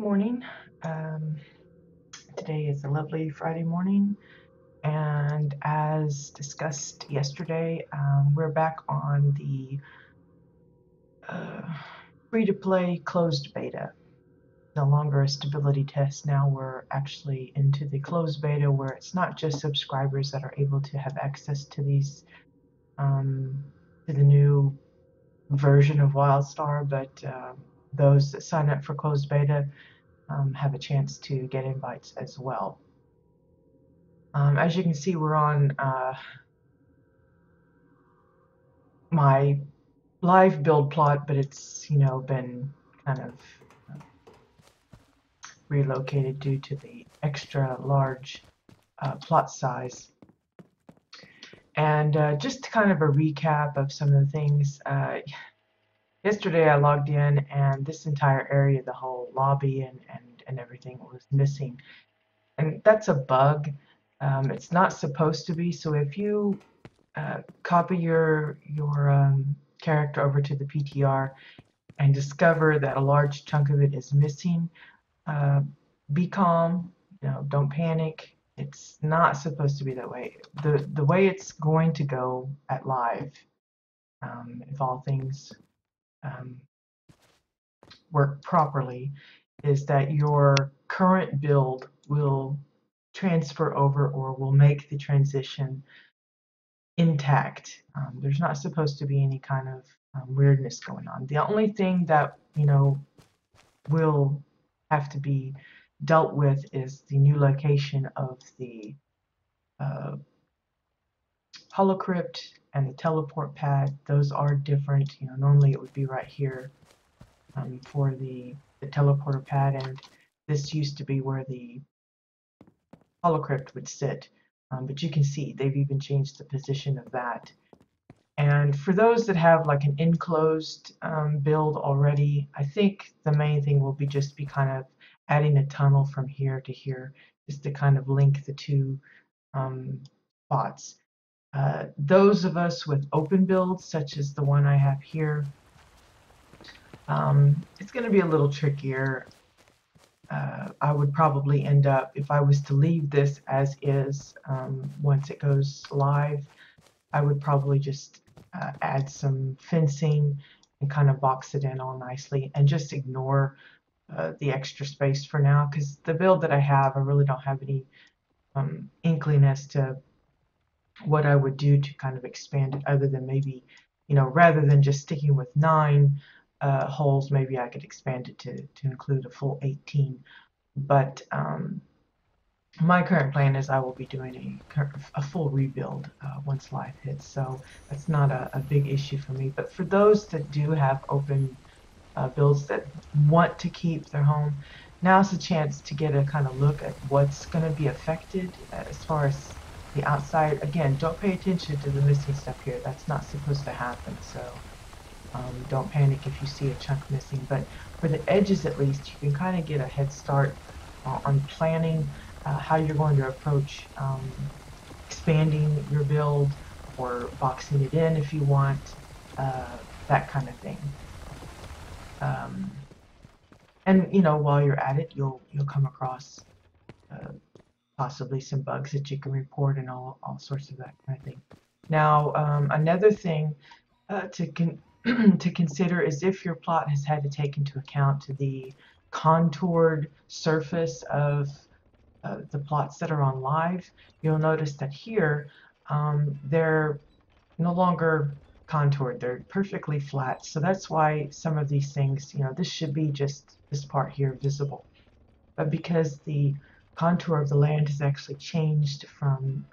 Morning. Um, Today is a lovely Friday morning, and as discussed yesterday, we're back on the uh, free-to-play closed beta. No longer a stability test. Now we're actually into the closed beta, where it's not just subscribers that are able to have access to these to the new version of WildStar, but those that sign up for closed beta have a chance to get invites as well. As you can see, we're on my live build plot, but it's, been kind of relocated due to the extra large plot size. And just kind of a recap of some of the things. Yesterday I logged in and this entire area, the whole lobby and everything was missing. And that's a bug. It's not supposed to be. So if you copy your character over to the PTR and discover that a large chunk of it is missing, uh, be calm. Don't panic. It's not supposed to be that way. The way it's going to go at live, if all things um, work properly, is that your current build will transfer over or will make the transition intact. There's not supposed to be any kind of weirdness going on. The only thing that will have to be dealt with is the new location of the uh, holocrypt and the teleport pad. Those are different. Normally it would be right here for the teleporter pad, and this used to be where the holocrypt would sit. But you can see they've even changed the position of that. And for those that have like an enclosed build already, I think the main thing will be just be kind of adding a tunnel from here to here, just to kind of link the two spots. Those of us with open builds, such as the one I have here, it's going to be a little trickier. I would probably end up, if I was to leave this as is, once it goes live, I would probably just add some fencing and kind of box it in all nicely and just ignore the extra space for now, because the build that I have, I really don't have any inkling as to what I would do to kind of expand it, other than maybe, rather than just sticking with 9 holes, maybe I could expand it to include a full 18. But my current plan is I will be doing a full rebuild once live hits, so that's not a big issue for me. But for those that do have open builds that want to keep their home, now's the chance to get a kind of look at what's going to be affected as far as the outside. Again, don't pay attention to the missing stuff here. That's not supposed to happen, so don't panic if you see a chunk missing. But for the edges, at least, you can kind of get a head start on planning how you're going to approach expanding your build or boxing it in if you want, that kind of thing. And while you're at it, you'll come across possibly some bugs that you can report and all sorts of that kind of thing. Now, another thing to consider is if your plot has had to take into account the contoured surface of the plots that are on live. You'll notice that here they're no longer contoured, they're perfectly flat. So that's why some of these things, this should be just this part here visible. But because the contour of the land has actually changed from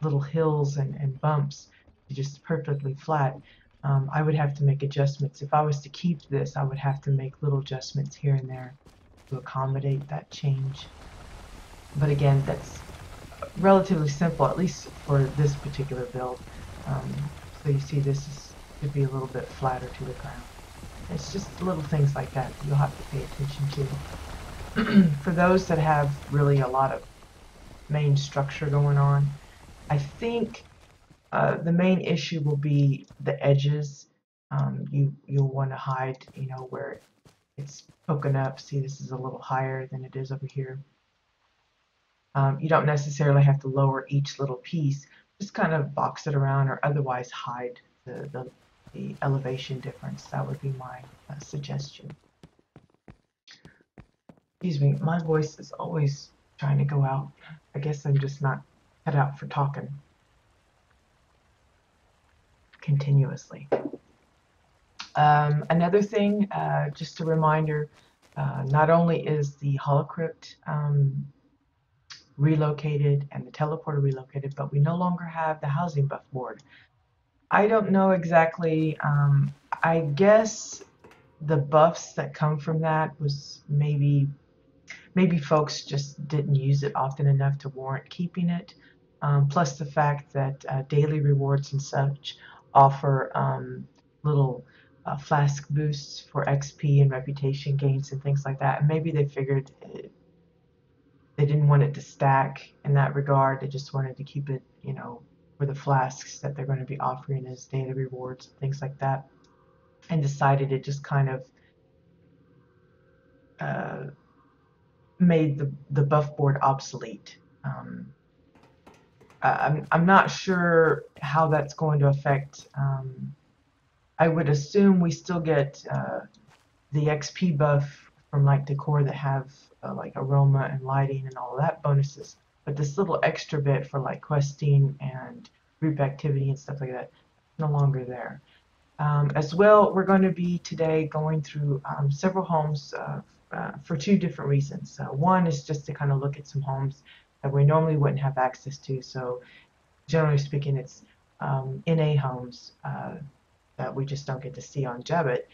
little hills and bumps to just perfectly flat, I would have to make adjustments. If I was to keep this, I would have to make little adjustments here and there to accommodate that change. But again, that's relatively simple, at least for this particular build. So you see this should be a little bit flatter to the ground. It's just little things like that you'll have to pay attention to. For those that have really a lot of main structure going on, I think the main issue will be the edges. You'll want to hide, where it's poking up. See, this is a little higher than it is over here. You don't necessarily have to lower each little piece, just kind of box it around or otherwise hide the elevation difference. That would be my suggestion. Excuse me, my voice is always trying to go out. I guess I'm just not cut out for talking continuously. Another thing, just a reminder, not only is the holocrypt relocated and the teleporter relocated, but we no longer have the housing buff board. I don't know exactly. I guess the buffs that come from that was maybe folks just didn't use it often enough to warrant keeping it. Plus the fact that daily rewards and such offer little flask boosts for XP and reputation gains and things like that. And maybe they figured they didn't want it to stack in that regard. They just wanted to keep it, you know, for the flasks that they're going to be offering as daily rewards, things like that, and decided it just kind of made the buff board obsolete. I'm not sure how that's going to affect. I would assume we still get the XP buff from like decor that have like aroma and lighting and all of that bonuses, but this little extra bit for like questing and group activity and stuff like that no longer there. As well, we're going to be today going through several homes for two different reasons. One is just to kind of look at some homes that we normally wouldn't have access to. So generally speaking, it's NA homes that we just don't get to see on Jebbit.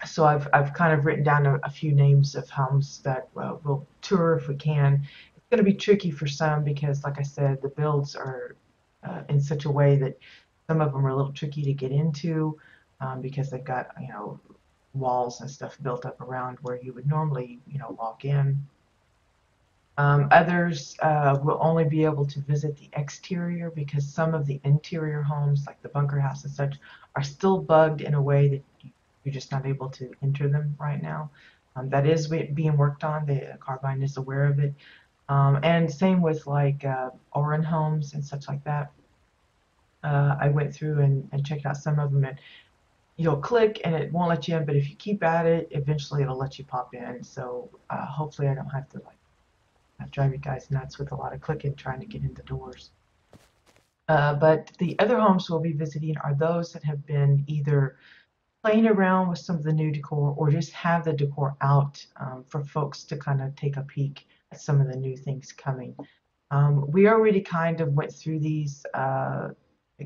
So I've kind of written down a few names of homes that we'll tour if we can. It's going to be tricky for some because, like I said, the builds are in such a way that some of them are a little tricky to get into because they've got, you know, walls and stuff built up around where you would normally, you know, walk in. Others will only be able to visit the exterior because some of the interior homes, like the bunker house and such, are still bugged in a way that you're just not able to enter them right now. That is being worked on. The Carbine is aware of it. And same with like Oren homes and such like that. I went through and checked out some of them, and you'll click and it won't let you in, but if you keep at it, eventually it'll let you pop in. So hopefully I don't have to like drive you guys nuts with a lot of clicking trying to get into doors. But the other homes we'll be visiting are those that have been either playing around with some of the new decor or just have the decor out for folks to kind of take a peek at some of the new things coming. We already kind of went through these, I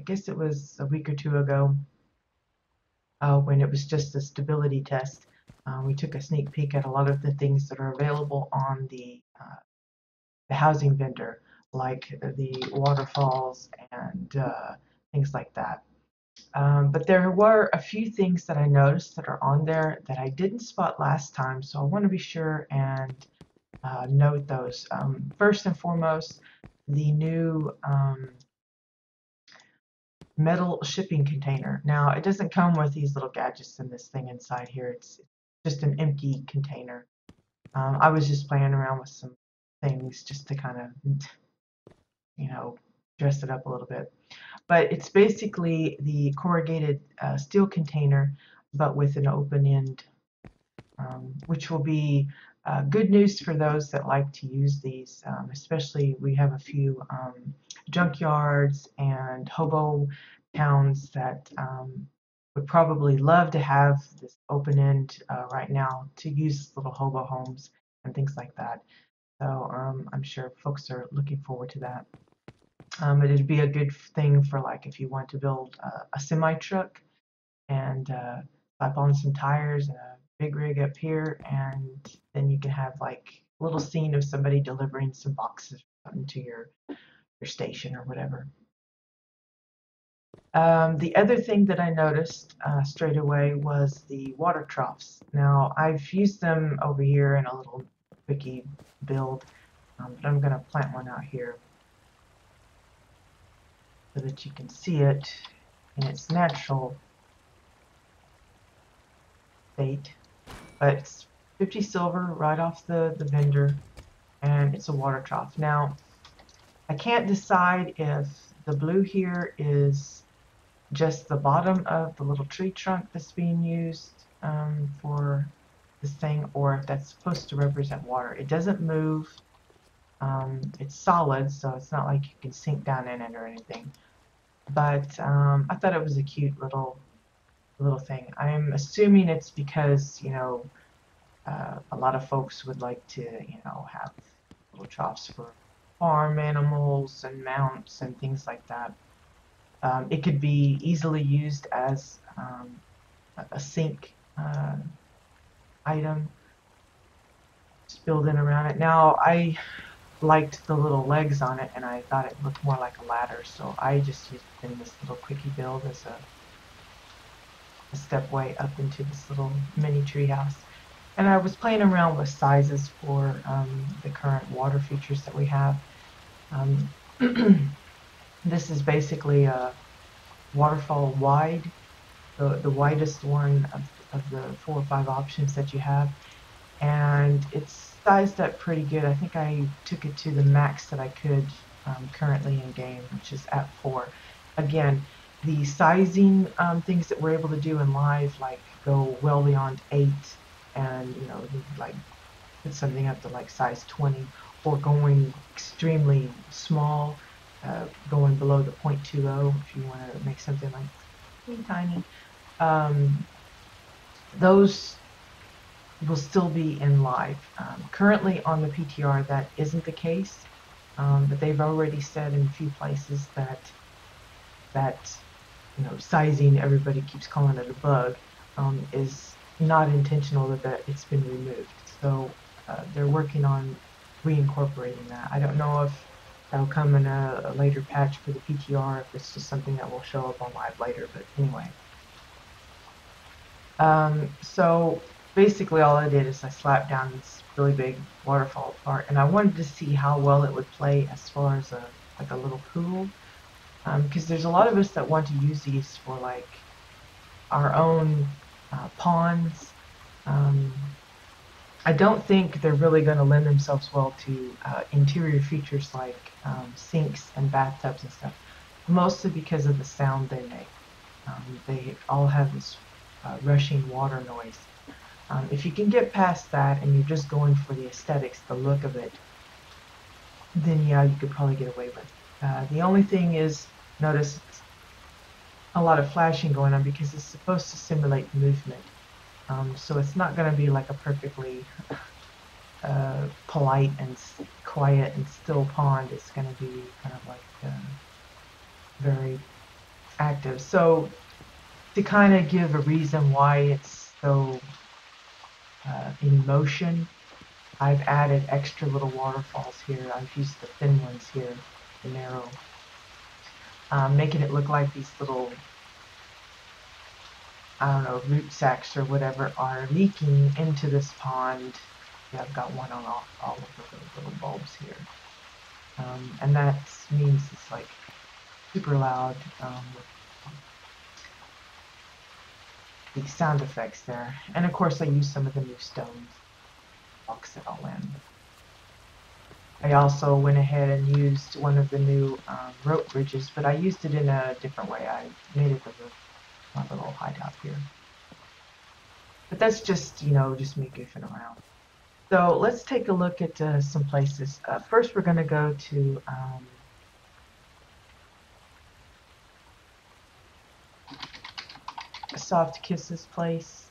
guess it was a week or two ago when it was just a stability test. We took a sneak peek at a lot of the things that are available on the housing vendor, like the waterfalls and things like that. But there were a few things that I noticed that are on there that I didn't spot last time, so I want to be sure and note those. First and foremost, the new metal shipping container. Now, it doesn't come with these little gadgets in this thing inside here. It's just an empty container. I was just playing around with some things just to kind of, you know, dress it up a little bit. But it's basically the corrugated steel container, but with an open end, which will be good news for those that like to use these. Especially, we have a few junkyards and hobo towns that would probably love to have this open end right now to use little hobo homes and things like that. So I'm sure folks are looking forward to that. It'd be a good thing for like if you want to build a semi truck and slap on some tires and a big rig up here, and then you can have like a little scene of somebody delivering some boxes to your station or whatever. The other thing that I noticed straight away was the water troughs. Now I've used them over here in a little quickie build, but I'm going to plant one out here so that you can see it in its natural state. but it's 50 silver right off the vendor, and it's a water trough. Now, I can't decide if the blue here is just the bottom of the little tree trunk that's being used for this thing, or if that's supposed to represent water. It doesn't move. It's solid, so it's not like you can sink down in it or anything. But I thought it was a cute little thing. I'm assuming it's because, you know, a lot of folks would like to, you know, have little troughs for farm animals and mounts and things like that. It could be easily used as a sink item, just build in around it. Now, I liked the little legs on it, and I thought it looked more like a ladder, so I just used it in this little quickie build as a stepway up into this little mini treehouse. And I was playing around with sizes for the current water features that we have. Um, this is basically a waterfall wide, the widest one of the 4 or 5 options that you have. And it's sized up pretty good. I think I took it to the max that I could currently in game, which is at 4. Again, the sizing things that we're able to do in live, like go well beyond 8, and you know, like put something up to like size 20, or going extremely small, going below the 0.20 if you want to make something like really tiny. Those will still be in live. Currently on the PTR that isn't the case, but they've already said in a few places that you know, sizing, everybody keeps calling it a bug, is not intentional, that it's been removed. So they're working on reincorporating that. I don't know if that'll come in a later patch for the PTR, if it's just something that will show up on live later, but anyway. So basically all I did is I slapped down this really big waterfall part, and I wanted to see how well it would play as far as like a little pool, because there's a lot of us that want to use these for like our own ponds. I don't think they're really going to lend themselves well to interior features like sinks and bathtubs and stuff, mostly because of the sound they make. They all have this rushing water noise. If you can get past that and you're just going for the aesthetics, the look of it, then yeah, you could probably get away with it. The only thing is, notice a lot of flashing going on because it's supposed to simulate movement. So it's not going to be like a perfectly polite and quiet and still pond. It's going to be kind of like very active. So to kind of give a reason why it's so in motion, I've added extra little waterfalls here. I've used the thin ones here, the narrow, making it look like these little, I don't know, root sacs or whatever are leaking into this pond. Yeah, I've got one on all of the little bulbs here. And that means it's like super loud with the sound effects there. And of course I used some of the new stones, box it all in. I also went ahead and used one of the new rope bridges, but I used it in a different way. I made it with my little hideout here. But that's just, you know, just me goofing around. So let's take a look at some places. First, we're going to go to Soft Kisses place.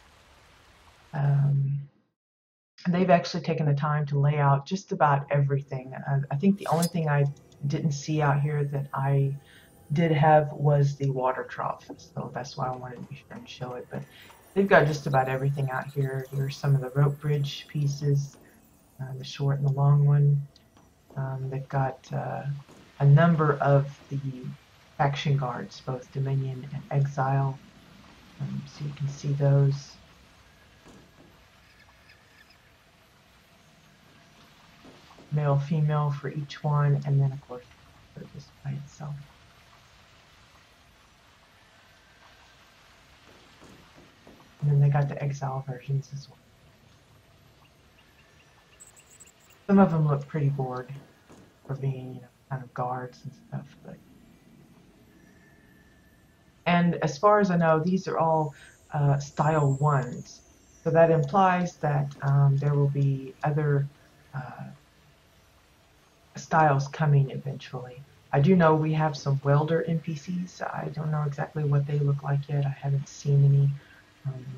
They've actually taken the time to lay out just about everything. I think the only thing I didn't see out here that I did have was the water trough, so that's why I wanted to be sure and show it. But they've got just about everything out here. Here's some of the rope bridge pieces, the short and the long one. They've got a number of the faction guards, both Dominion and Exile, so you can see those. Male, female for each one, and then of course just by itself. And then they got the Exile versions as well. Some of them look pretty bored for being, kind of guards and stuff. And as far as I know, these are all style ones. So that implies that there will be other uh, styles coming eventually. I do know we have some welder NPCs. I don't know exactly what they look like yet. I haven't seen any,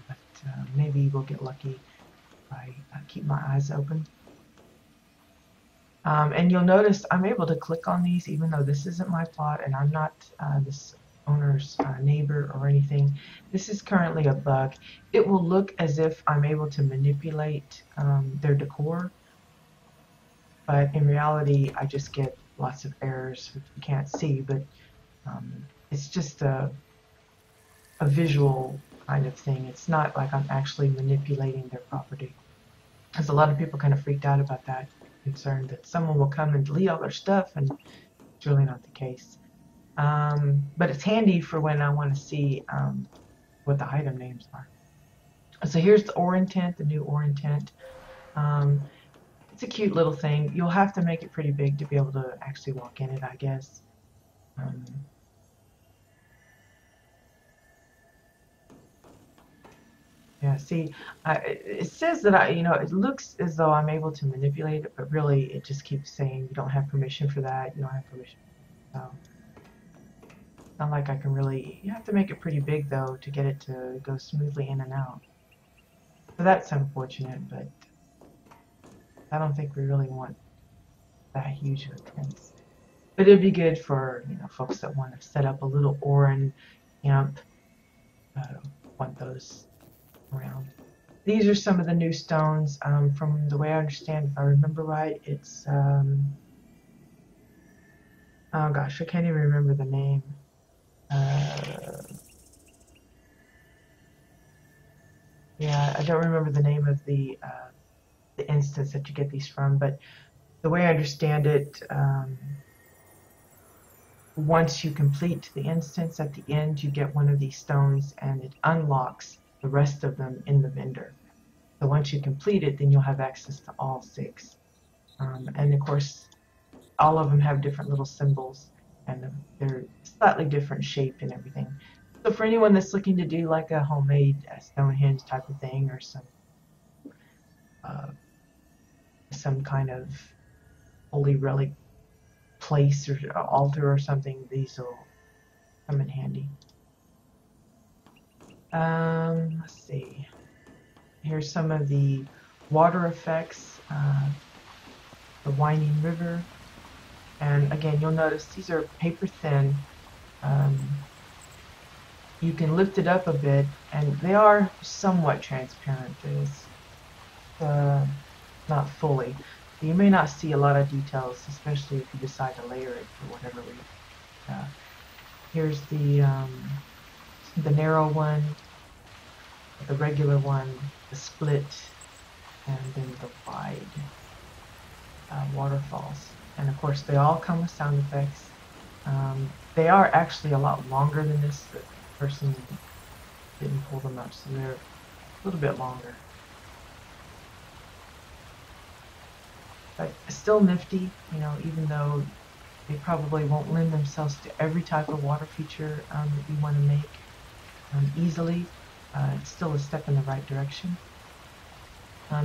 but maybe we'll get lucky if I keep my eyes open. And you'll notice I'm able to click on these even though this isn't my plot and I'm not this owner's neighbor or anything. This is currently a bug. It will look as if I'm able to manipulate their decor, but in reality I just get lots of errors which you can't see, but it's just a visual kind of thing. It's not like I'm actually manipulating their property. Because a lot of people kind of freaked out about that, concerned that someone will come and delete all their stuff, and it's really not the case. But it's handy for when I want to see what the item names are. So here's the ore intent, the new ore intent. It's a cute little thing. You'll have to make it pretty big to be able to actually walk in it, I guess. Yeah, see, it says that it looks as though I'm able to manipulate it, but really it just keeps saying you don't have permission for that, you don't have permission. So, it's not like I can really, you have to make it pretty big though to get it to go smoothly in and out. So that's unfortunate, but I don't think we really want that huge of a fence. But it'd be good for, folks that want to set up a little Orin camp, want those around. These are some of the new stones. From the way I understand, if I remember right, it's oh gosh, I can't even remember the name. Yeah, I don't remember the name of the instance that you get these from, but the way I understand it, once you complete the instance at the end, you get one of these stones and it unlocks the rest of them in the vendor. So once you complete it, then you'll have access to all 6. And of course, all of them have different little symbols and they're slightly different shape and everything. So for anyone that's looking to do like a homemade Stonehenge type of thing or some kind of holy relic place or altar or something, these will come in handy. Let's see. Here's some of the water effects, the winding river, and again you'll notice these are paper thin. You can lift it up a bit and they are somewhat transparent. It's not fully. You may not see a lot of details, especially if you decide to layer it for whatever reason. Here's the narrow one, the regular one, the split, and then the wide waterfalls. And of course they all come with sound effects. They are actually a lot longer than this. The person didn't pull them up, so they're a little bit longer. But still nifty, even though they probably won't lend themselves to every type of water feature that you want to make easily. It's still a step in the right direction.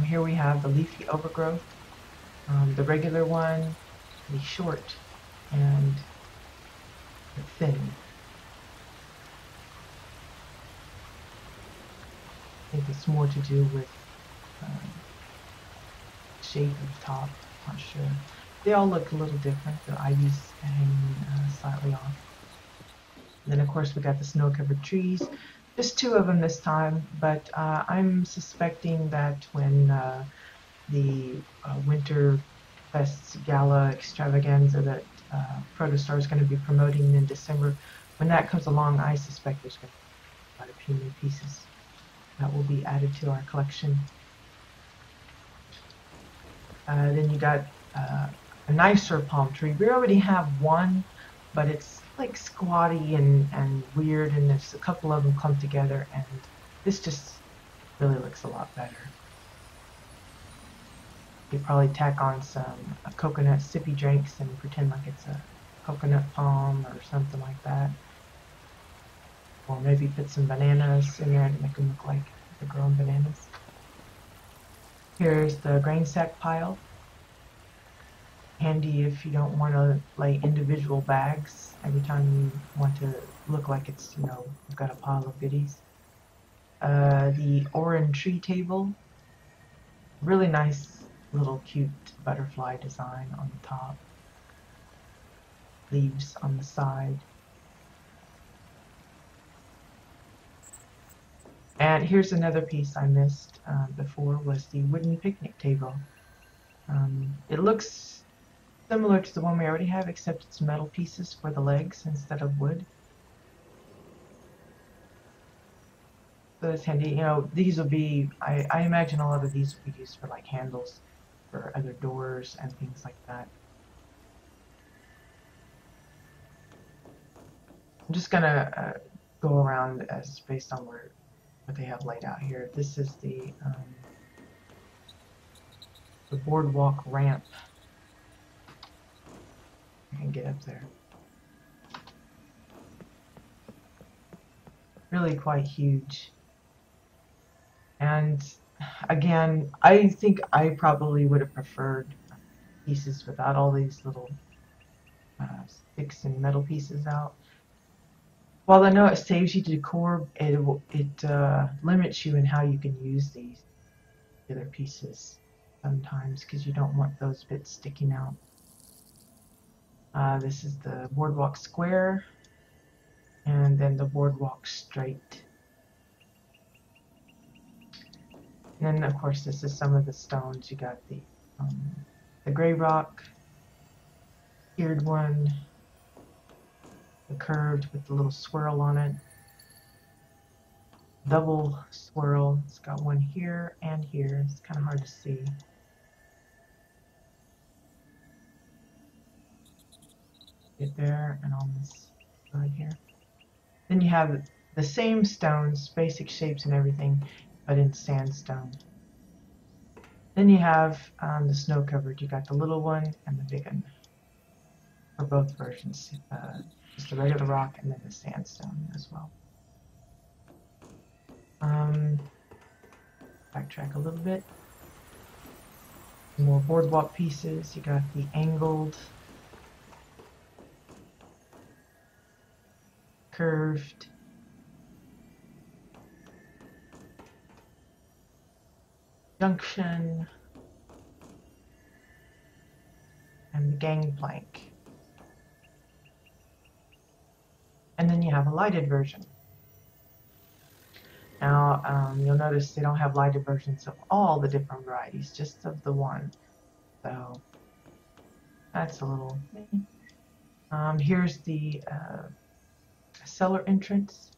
Here we have the leafy overgrowth, the regular one, the short, and the thin. I think it's more to do with shape of the top. Not sure. They all look a little different. The ivies hanging slightly off. And then of course we got the snow-covered trees. Just 2 of them this time, but I'm suspecting that when the Winter Fest Gala Extravaganza that Protostar is going to be promoting in December, when that comes along, I suspect there's going to be quite a few new pieces that will be added to our collection. Then you got a nicer palm tree. We already have one, but it's like squatty and weird, and there's a couple of them clumped together, and this just really looks a lot better. You probably tack on some coconut sippy drinks and pretend like it's a coconut palm or something like that. Or maybe put some bananas in there to make them look like they're growing bananas. Here's the grain sack pile. Handy if you don't want to lay individual bags every time you want to look like it's, you've got a pile of goodies. The orange tree table. Really nice little cute butterfly design on the top. Leaves on the side. And here's another piece I missed before was the wooden picnic table. It looks similar to the one we already have, except it's metal pieces for the legs instead of wood. So it's handy. These will be, I imagine a lot of these will be used for like handles for other doors and things like that. I'm just gonna go around as based on what they have laid out here. This is the boardwalk ramp. I can get up there. Really quite huge. And again, I think I probably would have preferred pieces without all these little sticks and metal pieces out. While I know it saves you decor, it limits you in how you can use these other pieces sometimes because you don't want those bits sticking out. This is the boardwalk square, and then the boardwalk straight. And then, of course, this is some of the stones. You got the gray rock, tiered one, the curved with the little swirl on it, double swirl. It's got one here and here. It's kind of hard to see. Get there and on this side here. Then you have the same stones, basic shapes and everything, but in sandstone. Then you have the snow covered. You got the little one and the big one for both versions. Just the regular rock and then the sandstone as well. Backtrack a little bit. More boardwalk pieces. You got the angled, curved, junction, and the gangplank. And then you have a lighted version. Now, you'll notice they don't have lighted versions of all the different varieties, just of the one. So that's a little. Here's the cellar entrance.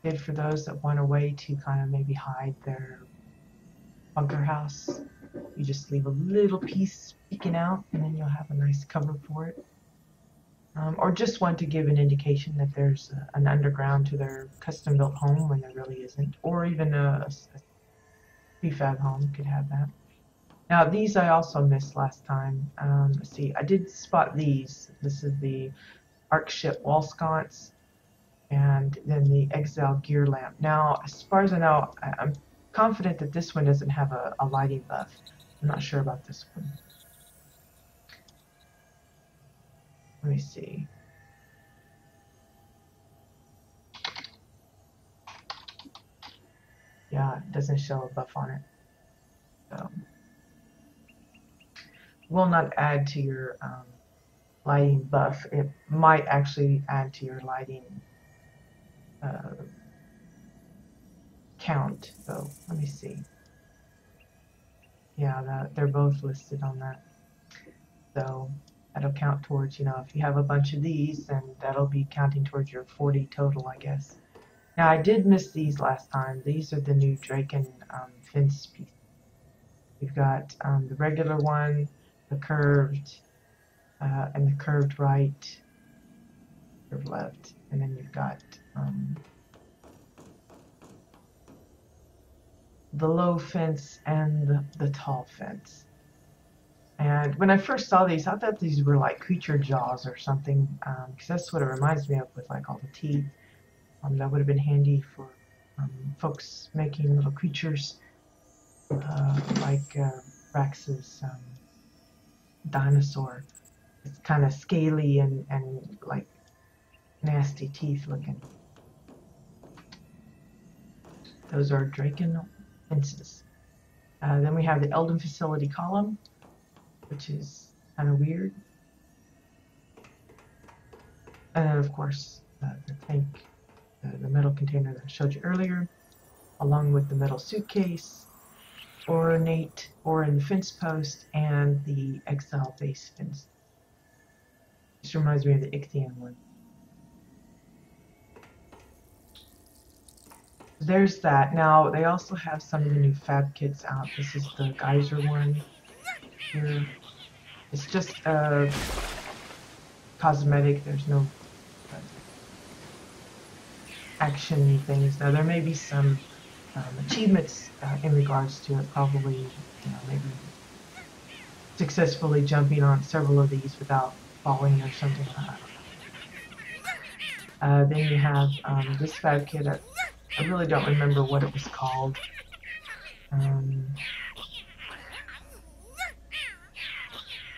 Good for those that want a way to kind of maybe hide their bunker house. You just leave a little piece peeking out, and then you'll have a nice cover for it. Or just want to give an indication that there's an underground to their custom-built home when there really isn't, or even a prefab home could have that. Now these I also missed last time. Let's see, I did spot these. This is the Arc Ship wall sconce, and then the Exile gear lamp. Now, as far as I know, I'm confident that this one doesn't have a lighting buff. I'm not sure about this one. Let me see. Yeah, it doesn't show a buff on it. So, will not add to your lighting buff. It might actually add to your lighting count. So let me see. Yeah, they're both listed on that. So that'll count towards, if you have a bunch of these, then that'll be counting towards your 40 total, I guess. Now, I did miss these last time. These are the new Draken fence pieces. You've got the regular one, the curved, and the curved right, curved left, and then you've got the low fence and the tall fence. And when I first saw these, I thought these were like creature jaws or something, because that's what it reminds me of with like all the teeth. That would have been handy for folks making little creatures like Rex's dinosaur. It's kind of scaly and like nasty teeth looking. Those are Draken fences. Then we have the Eldon Facility column, which is kind of weird. And then, of course, the tank, the metal container that I showed you earlier, along with the metal suitcase, ornate or in the fence post, and the Excel base fence. This reminds me of the Ichthian one. There's that. Now, they also have some of the new fab kits out. This is the Geyser one here. It's just cosmetic. There's no action things. Now, there may be some achievements in regards to it, probably, maybe successfully jumping on several of these without falling or something. Then you have this fab kit. I really don't remember what it was called.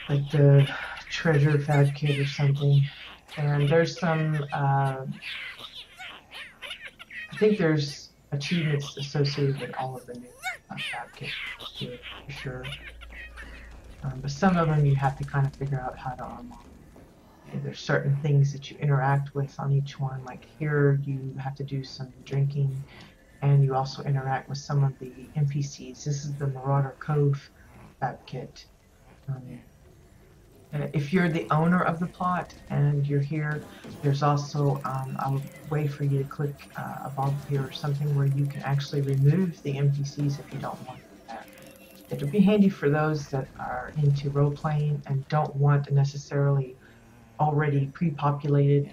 Like the treasure fab kit or something. And there's some, I think there's achievements associated with all of the new fab kits for sure. But some of them you have to kind of figure out how to unlock. There's certain things that you interact with on each one. Like here, you have to do some drinking, and you also interact with some of the NPCs. This is the Marauder Cove fab kit. If you're the owner of the plot and you're here, there's also a way for you to click a volunteer or something where you can actually remove the NPCs if you don't want them there. It'll be handy for those that are into role-playing and don't want necessarily already pre-populated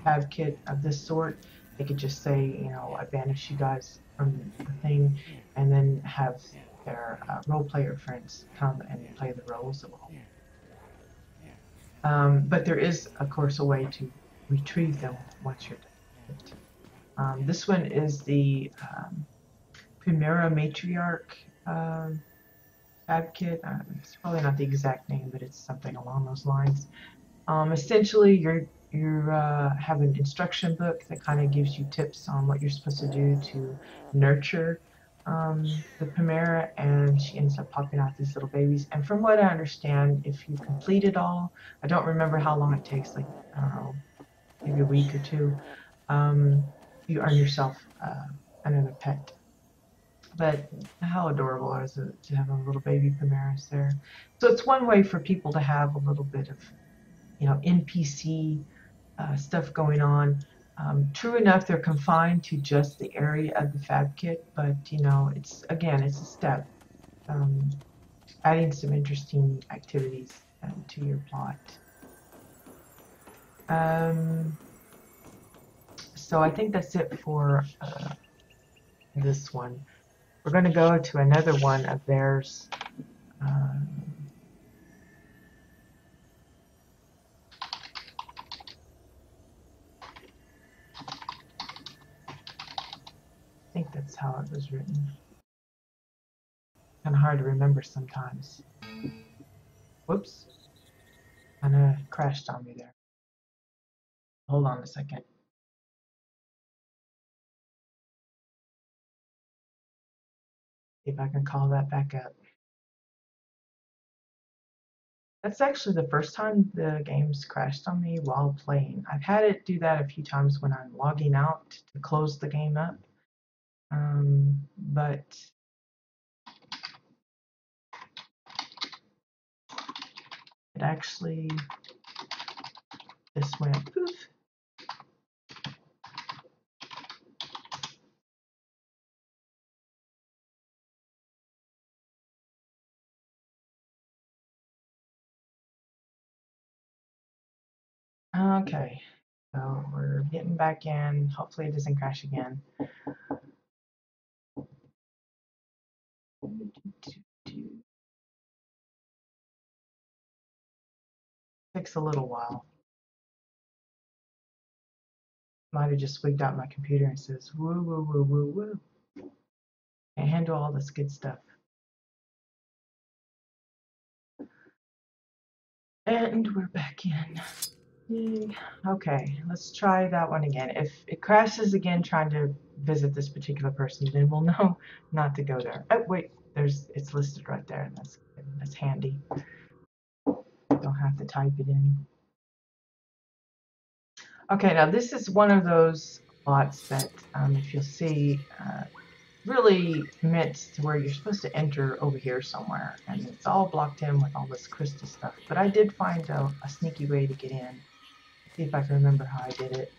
fab kit of this sort. They could just say, I banish you guys from the thing, and then have their role player friends come and play the roles of all. But there is, of course, a way to retrieve them once you're done. This one is the Primera Matriarch fab kit. It's probably not the exact name, but it's something along those lines. Essentially, you have an instruction book that kind of gives you tips on what you're supposed to do to nurture the Primera, and she ends up popping out these little babies. And from what I understand, if you complete it all, I don't remember how long it takes, like, I don't know, maybe a week or two, you earn yourself another pet. But how adorable is it to have a little baby Primaris there? So it's one way for people to have a little bit of, NPC stuff going on. True enough, they're confined to just the area of the fab kit, but it's a step, adding some interesting activities to your plot. So I think that's it for this one. We're going to go to another one of theirs. I think that's how it was written. Kind of hard to remember sometimes. Whoops. Kind of crashed on me there. Hold on a second. See if I can call that back up. That's actually the first time the game's crashed on me while playing. I've had it do that a few times when I'm logging out to close the game up. But it actually just went poof. Okay, so we're getting back in. Hopefully it doesn't crash again. Takes a little while. Might have just wigged out my computer and says, woo, woo, woo, woo, woo. Can't handle all this good stuff. And we're back in. Yay. Okay, let's try that one again. If it crashes again trying to visit this particular person, then we'll know not to go there. Oh, wait, it's listed right there. That's good. That's handy. Don't have to type it in. Okay, now this is one of those lots that, if you'll see, really meant to where you're supposed to enter over here somewhere, and it's all blocked in with all this crystal stuff. But I did find a sneaky way to get in. See if I can remember how I did it.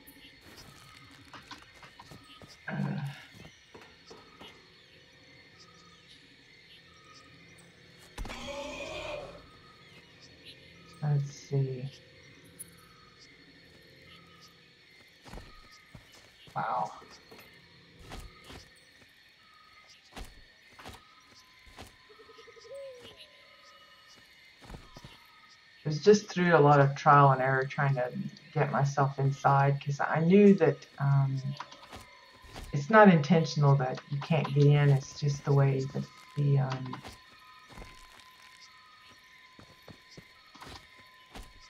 Let's see. Wow. It was just through a lot of trial and error trying to get myself inside, because I knew that it's not intentional that you can't get in. It's just the way that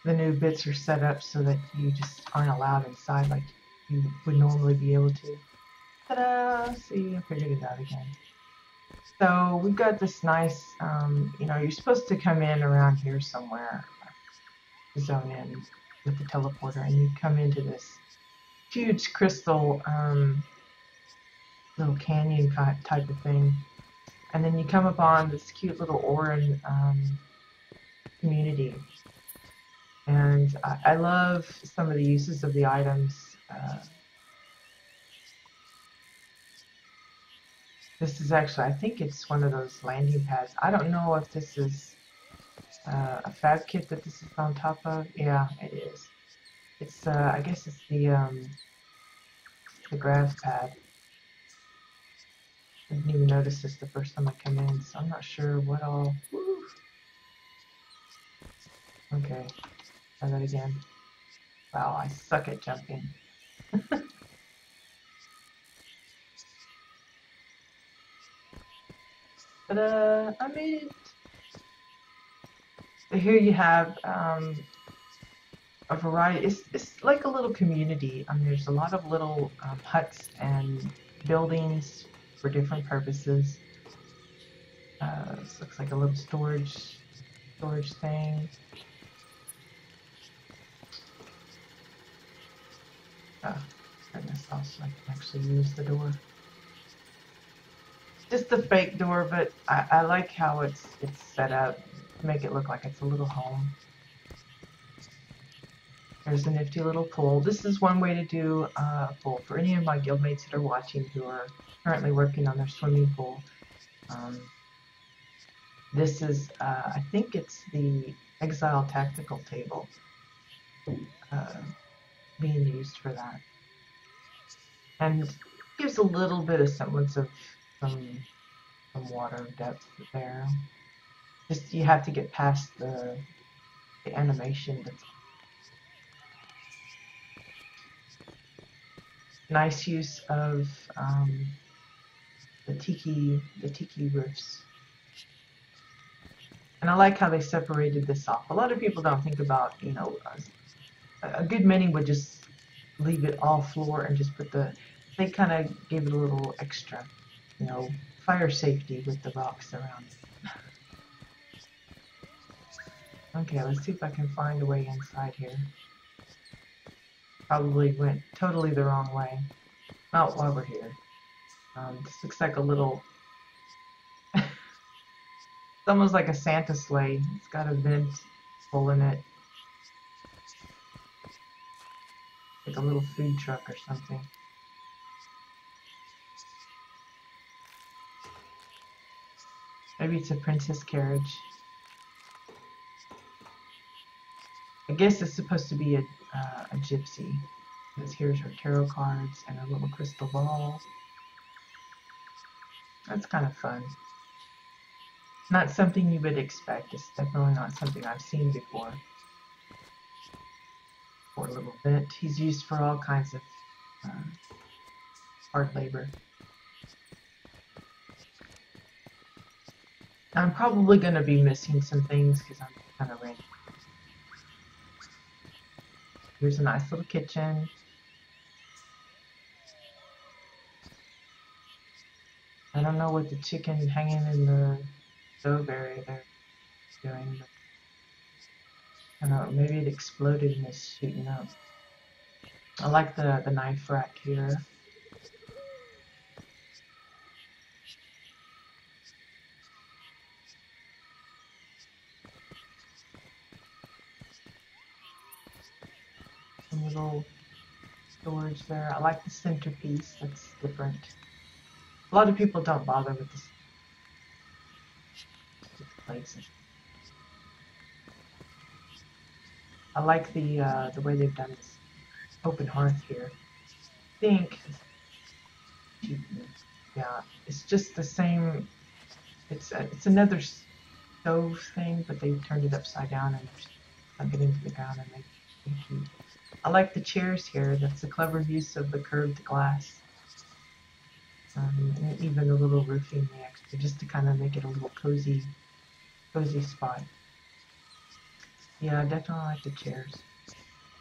the new bits are set up so that you just aren't allowed inside like you would normally be able to. Ta-da! See, I figured it out again. So we've got this nice, you're supposed to come in around here somewhere, zone in with the teleporter, and you come into this huge crystal little canyon type of thing, and then you come upon this cute little Orin community. And I love some of the uses of the items. This is actually, I think it's one of those landing pads. I don't know if this is a fab kit that this is on top of. Yeah, it is. It's, I guess it's the grav pad. I didn't even notice this the first time I come in, so I'm not sure what all. Woo. Okay, try that again. Wow, I suck at jumping. Ta-da! I made it! So here you have a variety. It's like a little community. There's a lot of little huts and buildings for different purposes. This looks like a little storage thing. Oh, turn this off so I can actually use the door. Just a fake door, but I like how it's set up to make it look like it's a little home. There's a nifty little pool. This is one way to do a pool. For any of my guildmates that are watching who are currently working on their swimming pool, this is, I think it's the Exile Tactical Table being used for that. And gives a little bit of semblance of some water depth there. Just you have to get past the animation. That's nice use of the tiki roofs. And I like how they separated this off. A lot of people don't think about, a good many would just leave it all floor and just put they kind of gave it a little extra, fire safety with the rocks around it. Okay, let's see if I can find a way inside here. Probably went totally the wrong way. Not while we're here. This looks like a little... it's almost like a Santa sleigh. It's got a vent hole in it. Like a little food truck or something. Maybe it's a princess carriage. I guess it's supposed to be a gypsy. Because here's her tarot cards and a little crystal ball. That's kind of fun. Not something you would expect. It's definitely not something I've seen before. Poor little vent. He's used for all kinds of uh, hard labor. I'm probably going to be missing some things because I'm kind of random. Here's a nice little kitchen. I don't know what the chicken hanging in the stove area they're doing, but I don't know, maybe it exploded and it's shooting up. I like the knife rack here. Some little storage there. I like the centerpiece. That's different. A lot of people don't bother with this plates. I like the way they've done this open hearth here. I think, yeah, it's just the same. It's another stove thing, but they turned it upside down and sunk it into the ground and made it heat. I like the chairs here. That's a clever use of the curved glass. And even a little roofing the extra just to kind of make it a little cozy spot. Yeah, I definitely like the chairs.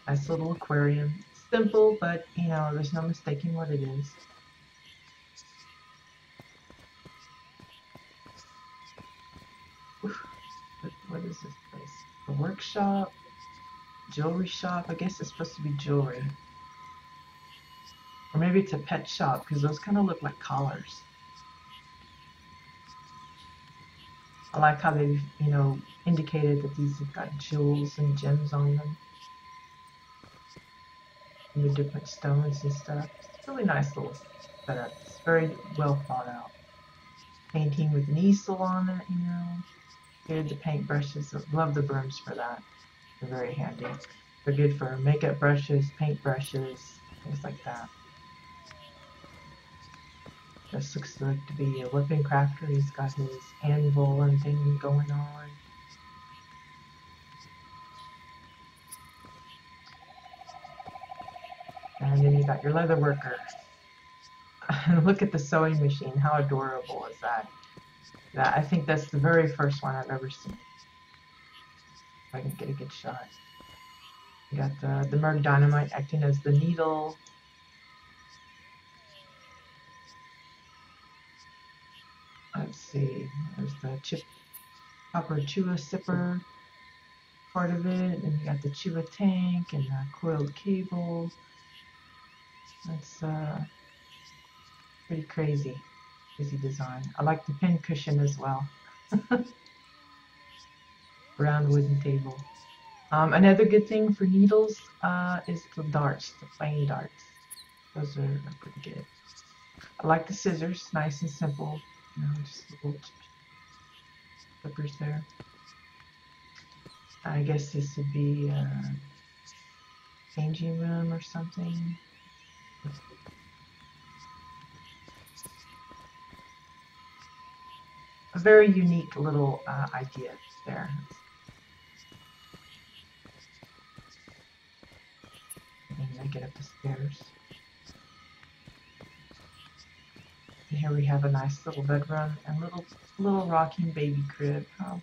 Nice little aquarium. Simple, but you know, there's no mistaking what it is. What is this place? A workshop? Jewelry shop? I guess it's supposed to be jewelry. Or maybe it's a pet shop, because those kind of look like collars. I like how they've, you know, indicated that these have got jewels and gems on them. And the different stones and stuff. It's a really nice little setup. It's very well thought out. Painting with an easel on it, you know. Here the paint brushes. Love the brooms for that. They're very handy. They're good for makeup brushes, paint brushes, things like that. This looks like to be a weapon crafter. He's got his anvil and thing going on. And then you got your leather worker. Look at the sewing machine. How adorable is that? I think that's the very first one I've ever seen. If I can get a good shot. You got the Merc Dynamite acting as the needle. Let's see. There's the copper Chua sipper part of it, and you got the Chua tank and the coiled cable. That's pretty crazy design. I like the pin cushion as well. Round wooden table. Another good thing for needles is the darts, the plain darts. Those are pretty good. I like the scissors, nice and simple. You know, just little clippers there. I guess this would be a changing room or something. A very unique little idea there. And I get up the stairs. And here we have a nice little bedroom and little rocking baby crib. How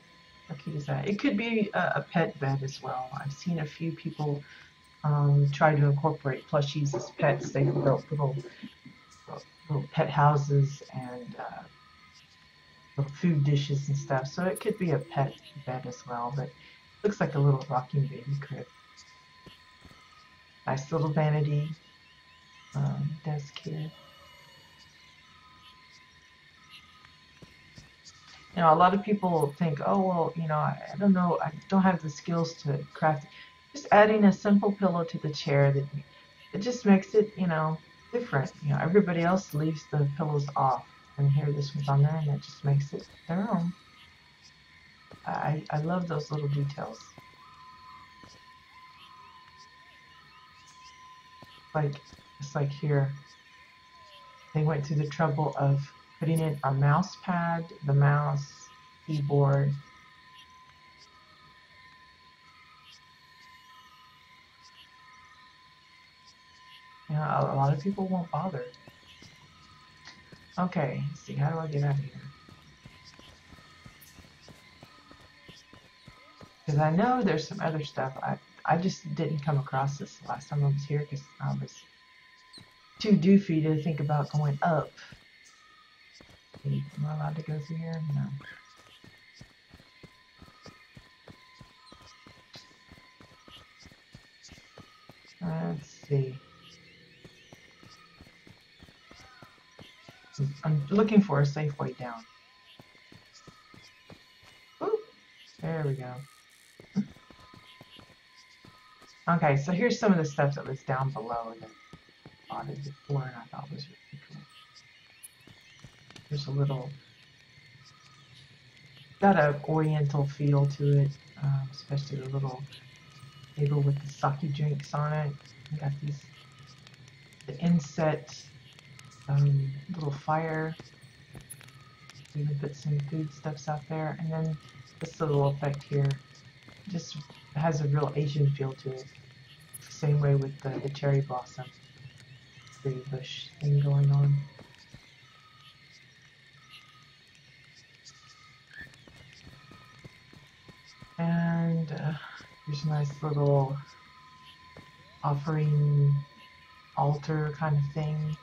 cute is that? It could be a pet bed as well. I've seen a few people try to incorporate plushies as pets. They've built little pet houses and little food dishes and stuff. So it could be a pet bed as well, but it looks like a little rocking baby crib. Nice little vanity desk here. You know, a lot of people think, oh, well, you know, I don't know, I don't have the skills to craft it. Just adding a simple pillow to the chair, that it just makes it, you know, different. You know, everybody else leaves the pillows off, and here this one's on there, and it just makes it their own. I love those little details. It's like here, they went through the trouble of putting in a mouse pad, the mouse, keyboard. You know, a lot of people won't bother. Okay, let's see, how do I get out of here? Because I know there's some other stuff. I just didn't come across this last time I was here because I was too doofy to think about going up. Am I allowed to go through here? No. Let's see. I'm looking for a safe way down. Ooh, there we go. Okay, so here's some of the stuff that was down below that I spotted before and I thought was really cool. There's a little, got an oriental feel to it, especially the little table with the sake drinks on it. We got these, the inset little fire. Even put some foodstuffs out there, and then this little effect here just has a real Asian feel to it. Same way with the cherry blossom tree bush thing going on. And there's a nice little offering altar kind of thing.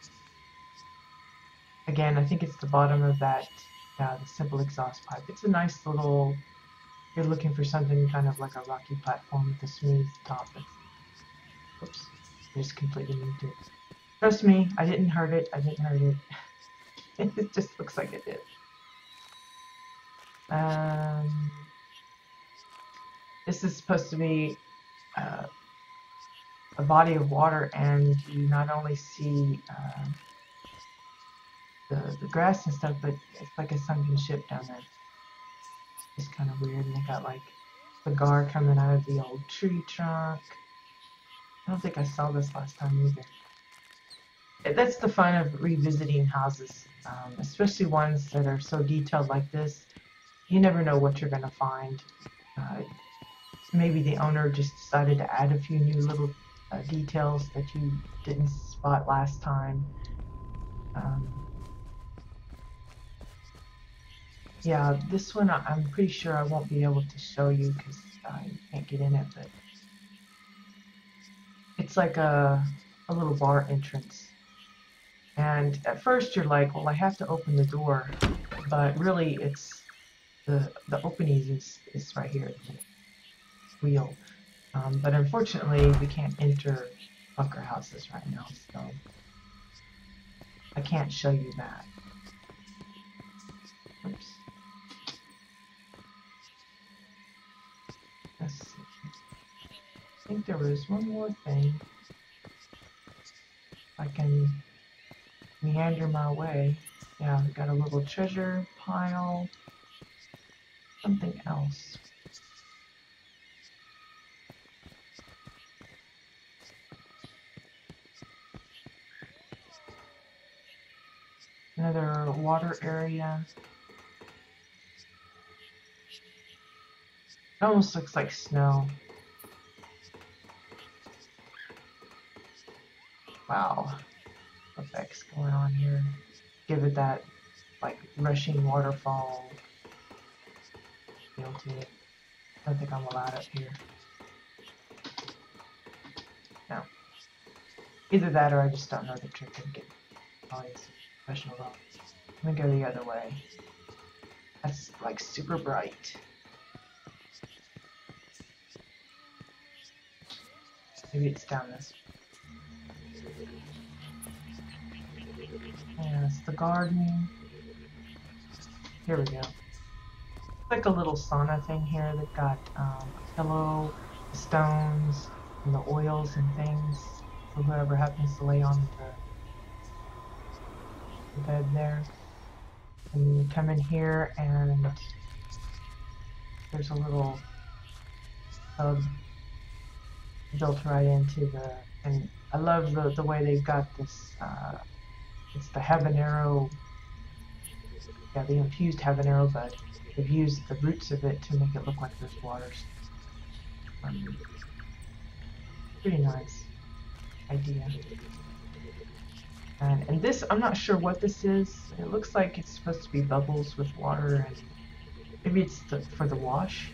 Again, I think it's the bottom of that, the simple exhaust pipe. It's a nice little, if you're looking for something kind of like a rocky platform with a smooth top. Oops, I just completely moved it. Trust me, I didn't hurt it. I didn't hurt it. It just looks like it did. This is supposed to be a body of water, and you not only see the grass and stuff, but it's like a sunken ship down there. It's kind of weird, and they got like cigar coming out of the old tree trunk. I don't think I saw this last time either. That's the fun of revisiting houses, especially ones that are so detailed like this. You never know what you're going to find. Maybe the owner just decided to add a few new little details that you didn't spot last time. Yeah, this one I'm pretty sure I won't be able to show you because I can't get in it, but it's like a little bar entrance. And at first you're like, well, I have to open the door, but really it's the opening is right here, the wheel. But unfortunately we can't enter bunker houses right now, so I can't show you that. Oops. Let's see. I think there was one more thing. I can meander my way. Yeah, we got a little treasure pile. Something else. Another water area. It almost looks like snow. Wow. Effects going on here. Give it that like rushing waterfall feel to it. I don't think I'm allowed up here. No. Either that or I just don't know the trick and get all these professional levels. Let me go the other way. That's like super bright. Maybe it's down this. Yeah, it's the garden. Here we go. It's like a little sauna thing here. They've got a pillow, stones, and the oils and things for whoever happens to lay on the bed there. And you come in here and there's a little tub built right into the, and I love the way they've got this, it's the habanero, yeah, the infused habanero bud. They've used the roots of it to make it look like there's waters. Pretty nice idea. And this, I'm not sure what this is. It looks like it's supposed to be bubbles with water, and maybe it's for the wash.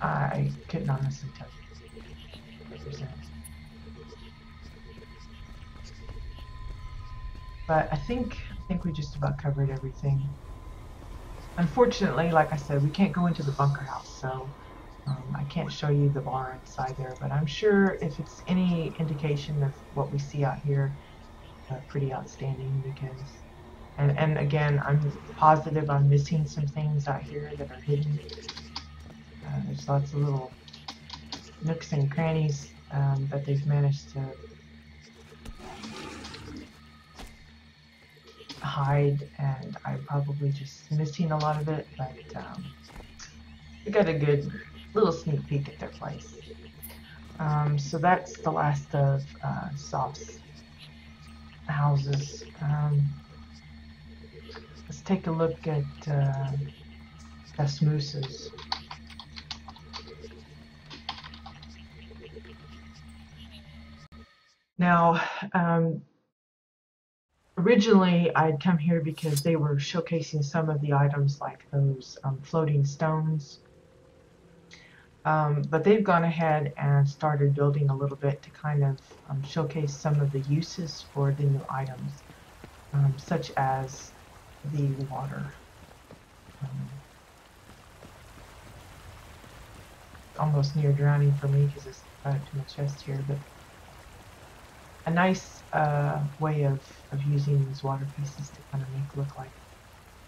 I couldn't honestly tell you what it represents. But I think we just about covered everything. Unfortunately, like I said, we can't go into the bunker house, so I can't show you the bar inside there. But I'm sure if it's any indication of what we see out here, pretty outstanding because. And again, I'm positive I'm missing some things out here that are hidden. There's lots of little nooks and crannies that they've managed to hide, and I'm probably just missing a lot of it, but we got a good little sneak peek at their place. So that's the last of Soft's houses. Let's take a look at Moose's. Now, originally I'd come here because they were showcasing some of the items like those floating stones. But they've gone ahead and started building a little bit to kind of showcase some of the uses for the new items, such as the water. Almost near drowning for me because it's right up to my chest here, but a nice way of using these water pieces to kind of make it look like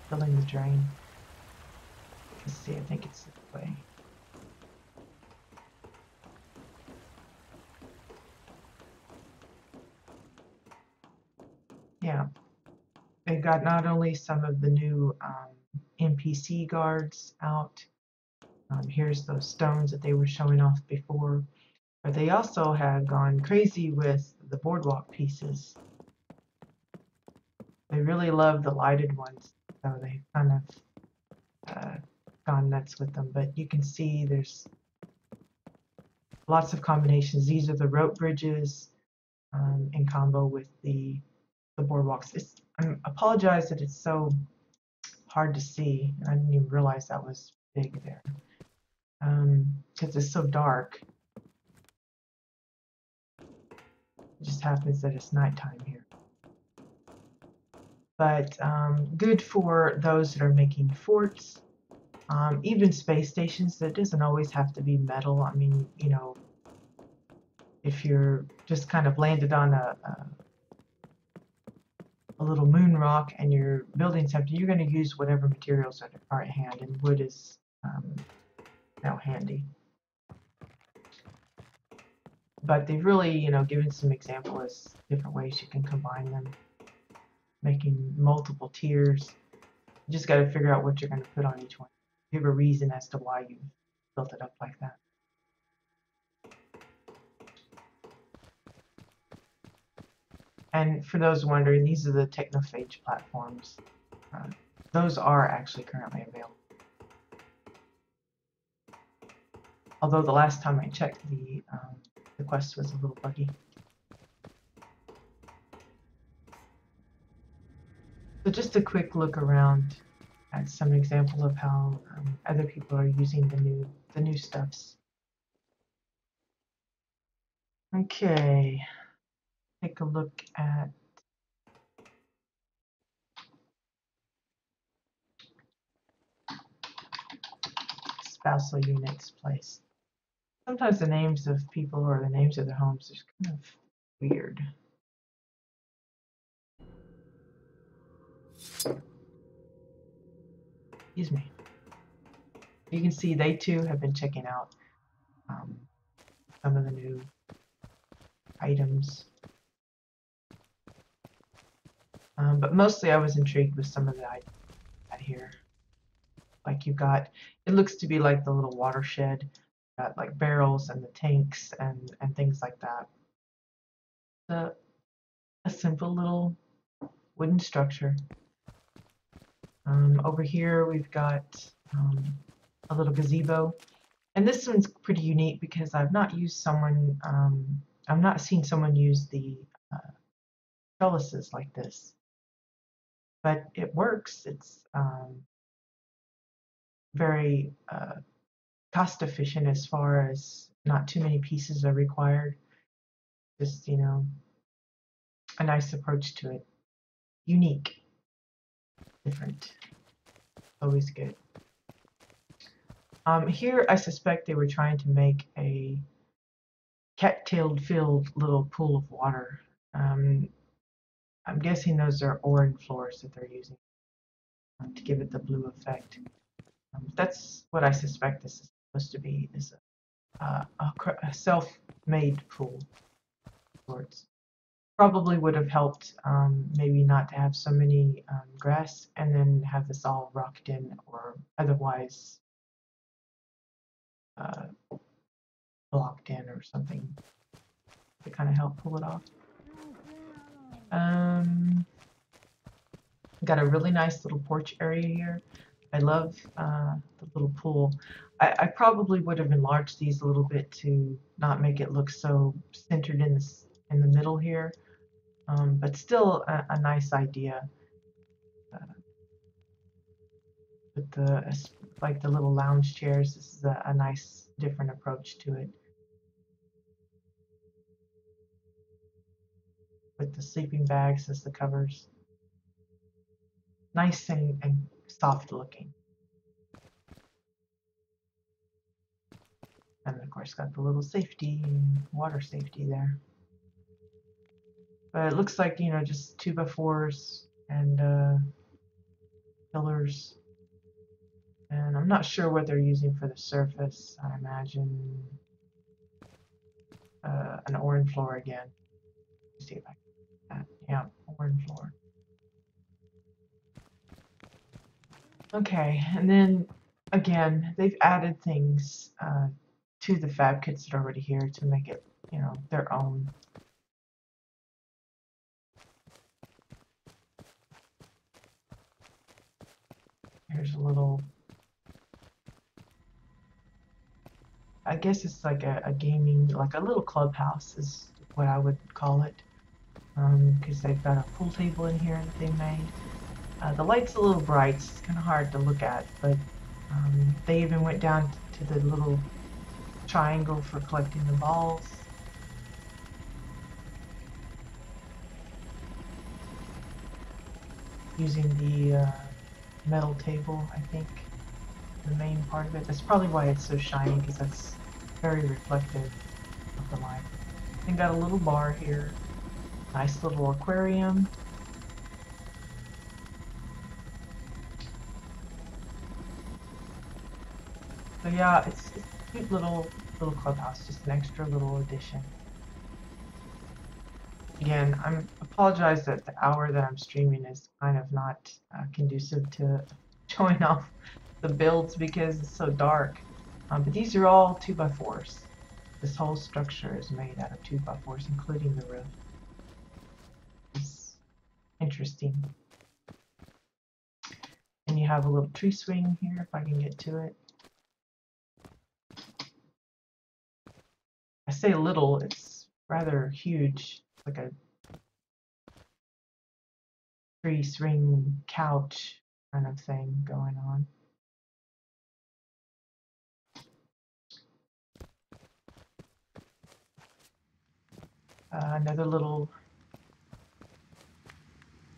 filling the drain. Let's see, I think it's this way. Yeah, they've got not only some of the new NPC guards out. Here's those stones that they were showing off before. But they also have gone crazy with the boardwalk pieces. They really love the lighted ones, so they've kind of gone nuts with them. But you can see there's lots of combinations. These are the rope bridges in combo with the boardwalks. I apologize that it's so hard to see. I didn't even realize that was big there because it's so dark. It just happens that it's nighttime here. But good for those that are making forts, even space stations. That doesn't always have to be metal. I mean, you know, if you're just kind of landed on a little moon rock and you're building something, you're going to use whatever materials are at hand, and wood is now handy. But they've really, you know, given some examples, different ways you can combine them, making multiple tiers. You just got to figure out what you're going to put on each one. Give a reason as to why you built it up like that. And for those wondering, these are the technophage platforms. Those are actually currently available. Although the last time I checked, the quest was a little buggy. So just a quick look around at some example of how other people are using the new stuffs. Okay, take a look at spousal units place. Sometimes the names of people or the names of their homes are kind of weird. Excuse me. You can see they too have been checking out some of the new items. But mostly I was intrigued with some of the items here. Like you've got, it looks to be like the little watershed, got like barrels and the tanks and things like that. A simple little wooden structure. Over here we've got a little gazebo, and this one's pretty unique because I've not used someone, I've not seen someone use the trellises like this. But it works. It's very cost efficient as far as not too many pieces are required. Just, you know, a nice approach to it. Unique, different, always good. Here, I suspect they were trying to make a cat-tailed filled little pool of water. I'm guessing those are orange floors that they're using to give it the blue effect. That's what I suspect this is supposed to be, is a self-made pool of sorts. Probably would have helped maybe not to have so many grass and then have this all rocked in or otherwise blocked in or something to kind of help pull it off. Got a really nice little porch area here. I love the little pool. I probably would have enlarged these a little bit to not make it look so centered in the middle here, but still a nice idea. With the little lounge chairs, this is a nice different approach to it. With the sleeping bags as the covers. Nice and soft looking. And of course got the little safety and water safety there. But it looks like, you know, just 2x4s and pillars. And I'm not sure what they're using for the surface. I imagine an orange floor again. Let's see if I can get that. Yeah, orange floor. Okay, and then again, they've added things to the fab kits that are already here to make it, you know, their own. Here's a little, I guess it's like a gaming, like a little clubhouse is what I would call it, because they've got a pool table in here that they made. The light's a little bright, it's kind of hard to look at, but they even went down to the little triangle for collecting the balls. Using the metal table, I think, the main part of it. That's probably why it's so shiny, because that's very reflective of the light. And got a little bar here, nice little aquarium. So yeah, it's a cute little clubhouse, just an extra little addition. Again, I apologize that the hour that I'm streaming is kind of not conducive to showing off the builds because it's so dark. But these are all 2x4s. This whole structure is made out of 2x4s, including the roof. It's interesting. And you have a little tree swing here, if I can get to it. I say little, it's rather huge, like a tree swing couch kind of thing going on. Another little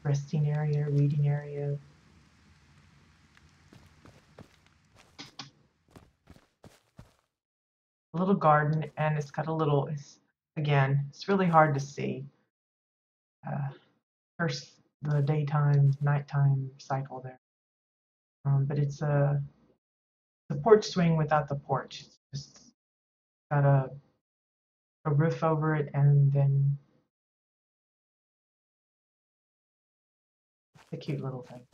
resting area, reading area. A little garden, and it's got a little, again, it's really hard to see. First, the daytime, nighttime cycle there. But it's a porch swing without the porch. It's just got a roof over it, and then a cute little thing.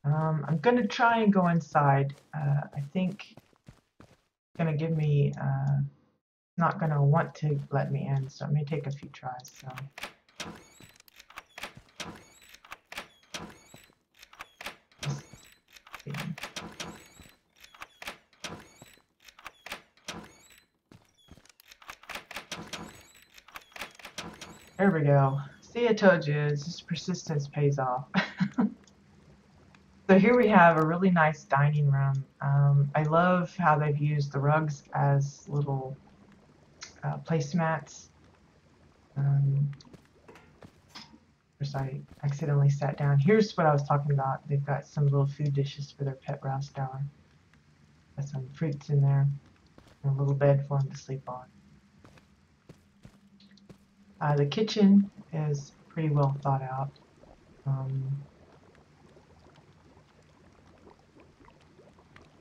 I'm gonna try and go inside. I think it's gonna give me, not gonna want to let me in, so it may take a few tries. So. There we go. See, I told you, this persistence pays off. So here we have a really nice dining room. I love how they've used the rugs as little placemats. Of course, I accidentally sat down. Here's what I was talking about. They've got some little food dishes for their pet WildStar. Got some fruits in there, and a little bed for them to sleep on. The kitchen is pretty well thought out.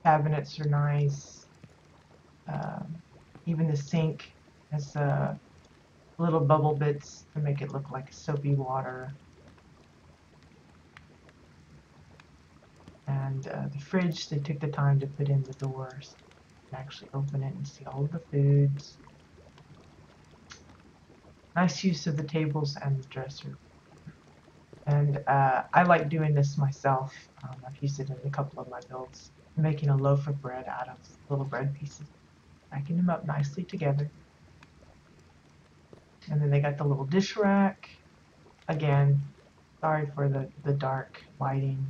Cabinets are nice. Even the sink has little bubble bits to make it look like soapy water. And the fridge, they took the time to put in the doors and actually open it and see all of the foods. Nice use of the tables and the dresser. And I like doing this myself. I've used it in a couple of my builds. I'm making a loaf of bread out of little bread pieces, stacking them up nicely together. And then they got the little dish rack. Again, sorry for the dark lighting.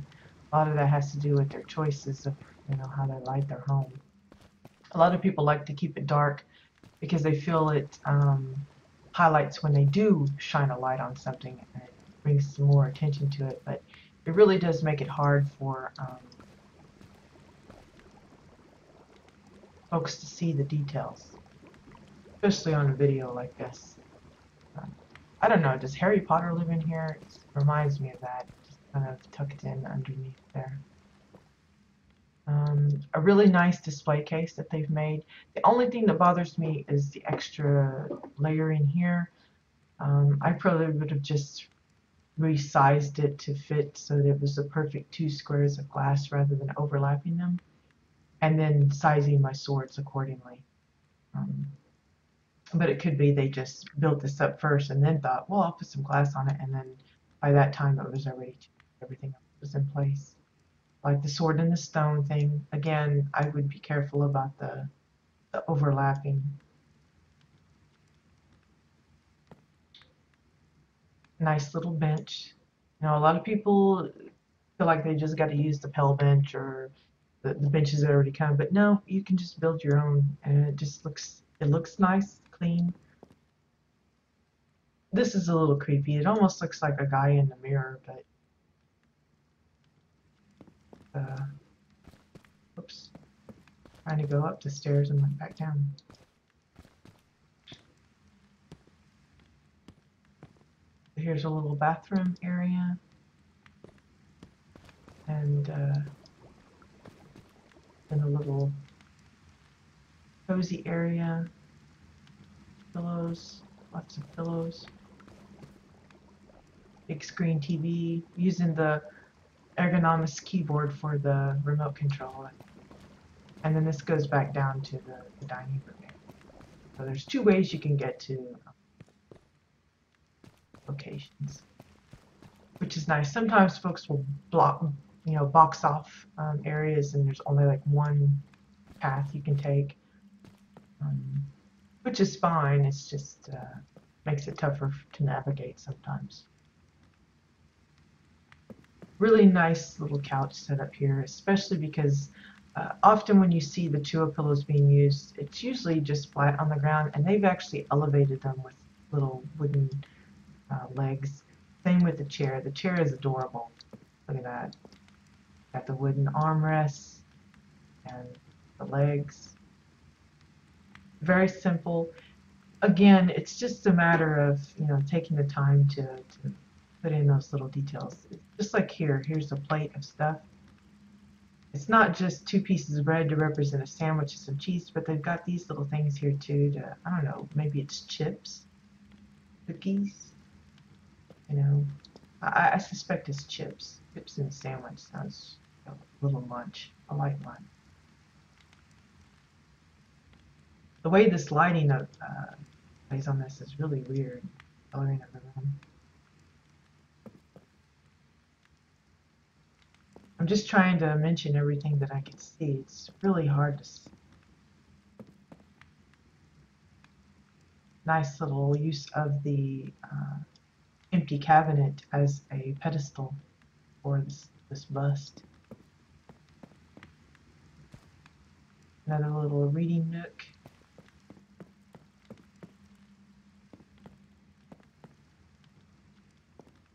A lot of that has to do with their choices of how they light their home. A lot of people like to keep it dark because they feel it highlights when they do shine a light on something and it brings some more attention to it, but it really does make it hard for folks to see the details, especially on a video like this. I don't know, does Harry Potter live in here? It reminds me of that, just kind of tucked in underneath there. A really nice display case that they've made. The only thing that bothers me is the extra layering here. I probably would have just resized it to fit so that it was the perfect 2 squares of glass rather than overlapping them, and then sizing my swords accordingly. But it could be they just built this up first and then thought, well, I'll put some glass on it, and then by that time it was already everything was in place. Like the sword and the stone thing, again, I would be careful about the overlapping. Nice little bench. A lot of people feel like they just got to use the Pell bench or the benches that already come, but no, you can just build your own, and it looks nice, clean. This is a little creepy. It almost looks like a guy in the mirror, but oops, trying to go up the stairs and went back down. Here's a little bathroom area, and then a little cozy area. Pillows, lots of pillows. Big screen TV, using the ergonomics keyboard for the remote control. And then this goes back down to the dining room area. So there's 2 ways you can get to locations, which is nice. Sometimes folks will box off areas, and there's only like one path you can take, which is fine. It's just makes it tougher to navigate sometimes. Really nice little couch set up here, especially because often when you see the Chua pillows being used, it's usually just flat on the ground, and they've actually elevated them with little wooden legs. Same with the chair. The chair is adorable. Look at that. Got the wooden armrests and the legs. Very simple. Again, it's just a matter of taking the time to put in those little details. Just like here's a plate of stuff. It's not just 2 pieces of bread to represent a sandwich and some cheese, but they've got these little things here too to, I don't know, maybe it's chips, cookies. I suspect it's chips. Chips in a sandwich sounds a little munch, a light lunch. The way this lighting plays on this is really weird. Coloring of the room. I'm just trying to mention everything that I can see. It's really hard to see. Nice little use of the empty cabinet as a pedestal for this bust. Another little reading nook.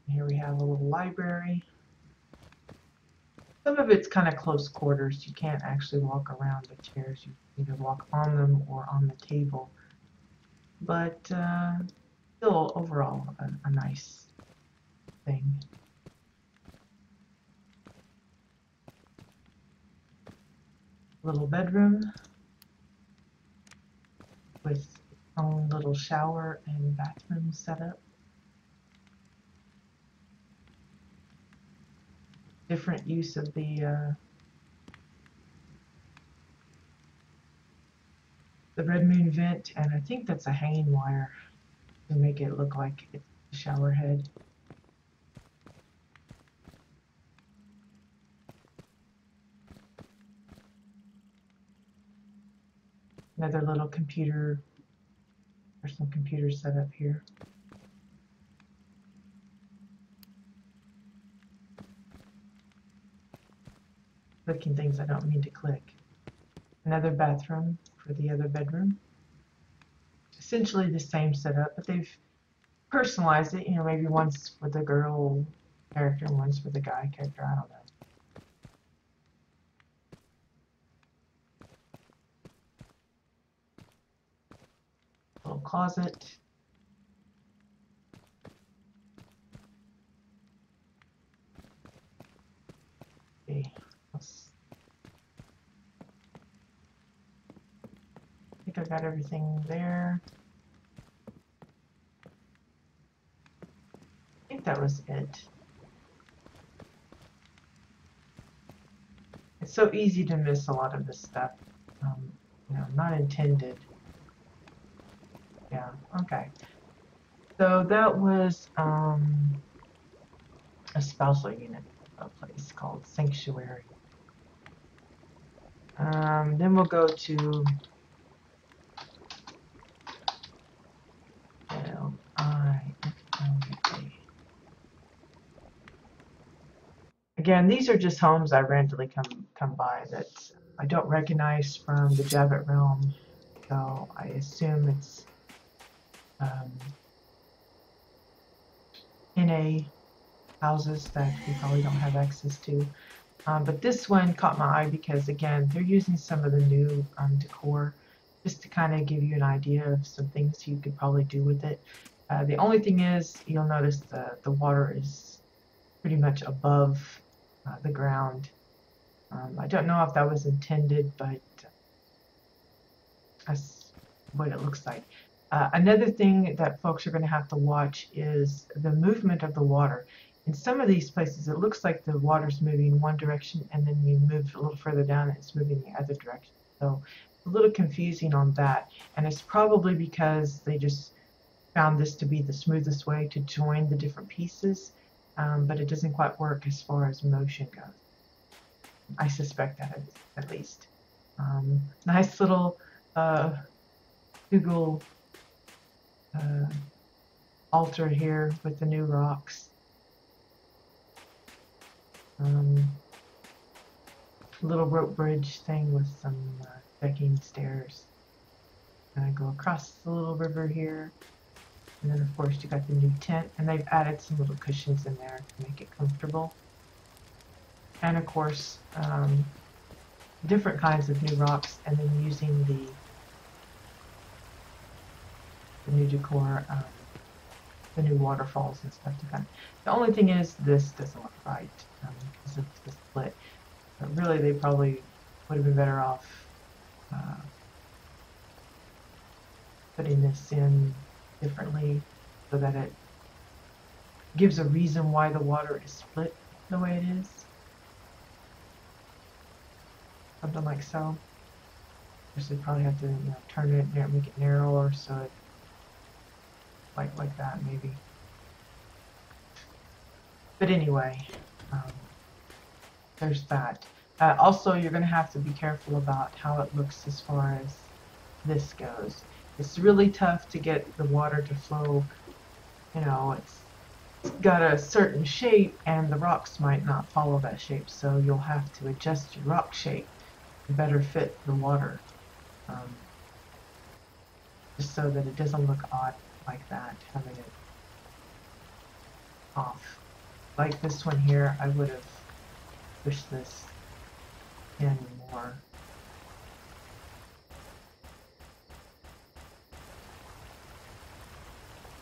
Here we have a little library. Some of it's kind of close quarters. You can't actually walk around the chairs. You either walk on them or on the table. But still, overall, a nice thing. Little bedroom with its own little shower and bathroom setup. Different use of the Red Moon vent, and I think that's a hanging wire to make it look like it's a shower head. Another little computer. There's some computers set up here. Clicking things I don't mean to click. Another bathroom for the other bedroom. Essentially the same setup, but they've personalized it. You know, maybe one's for the girl character and one's for the guy character. I don't know. Little closet. Okay. I think I got everything there. I think that was it. It's so easy to miss a lot of this stuff. You know, not intended. Yeah, okay. So that was a spousal unit, a place called Sanctuary. Then we'll go to L-I-F-L-A. Again, these are just homes I randomly come by that I don't recognize from the Javit realm, so I assume it's NA houses that we probably don't have access to. But this one caught my eye because, again, they're using some of the new decor just to kind of give you an idea of some things you could probably do with it. The only thing is, you'll notice the water is pretty much above the ground. I don't know if that was intended, but that's what it looks like. Another thing that folks are going to have to watch is the movement of the water. In some of these places, it looks like the water's moving one direction, and then you move a little further down, and it's moving the other direction. So it's a little confusing on that, and it's probably because they just found this to be the smoothest way to join the different pieces, but it doesn't quite work as far as motion goes. I suspect that, at least. Nice little Google altar here with the new rocks. Little rope bridge thing with some decking stairs. Gonna go across the little river here, and then of course you got the new tent, and they've added some little cushions in there to make it comfortable. And of course, different kinds of new rocks, and then using the new decor, the new waterfalls and stuff to kind of. The only thing is, this doesn't look right because of the split. But really, they probably would have been better off putting this in differently so that it gives a reason why the water is split the way it is. Something like so. First, they probably have to, you know, turn it, make it narrower so it like that maybe. But anyway, there's that. Also, you're going to have to be careful about how it looks as far as this goes. It's really tough to get the water to flow. You know, it's got a certain shape and the rocks might not follow that shape, so you'll have to adjust your rock shape to better fit the water, just so that it doesn't look odd like that, having it off. Like this one here, I would have pushed this in more.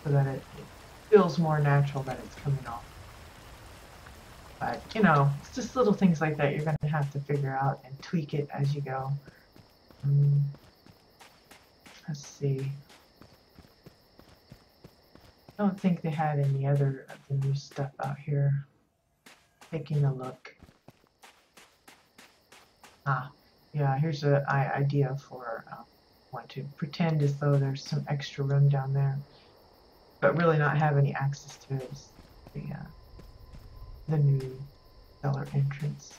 So that it feels more natural that it's coming off. But, you know, it's just little things like that you're going to have to figure out and tweak it as you go. Let's see. I don't think they had any other of the new stuff out here. Taking a look. Yeah, here's an idea for want to pretend as though there's some extra room down there, but really not have any access to it. Is the new cellar entrance.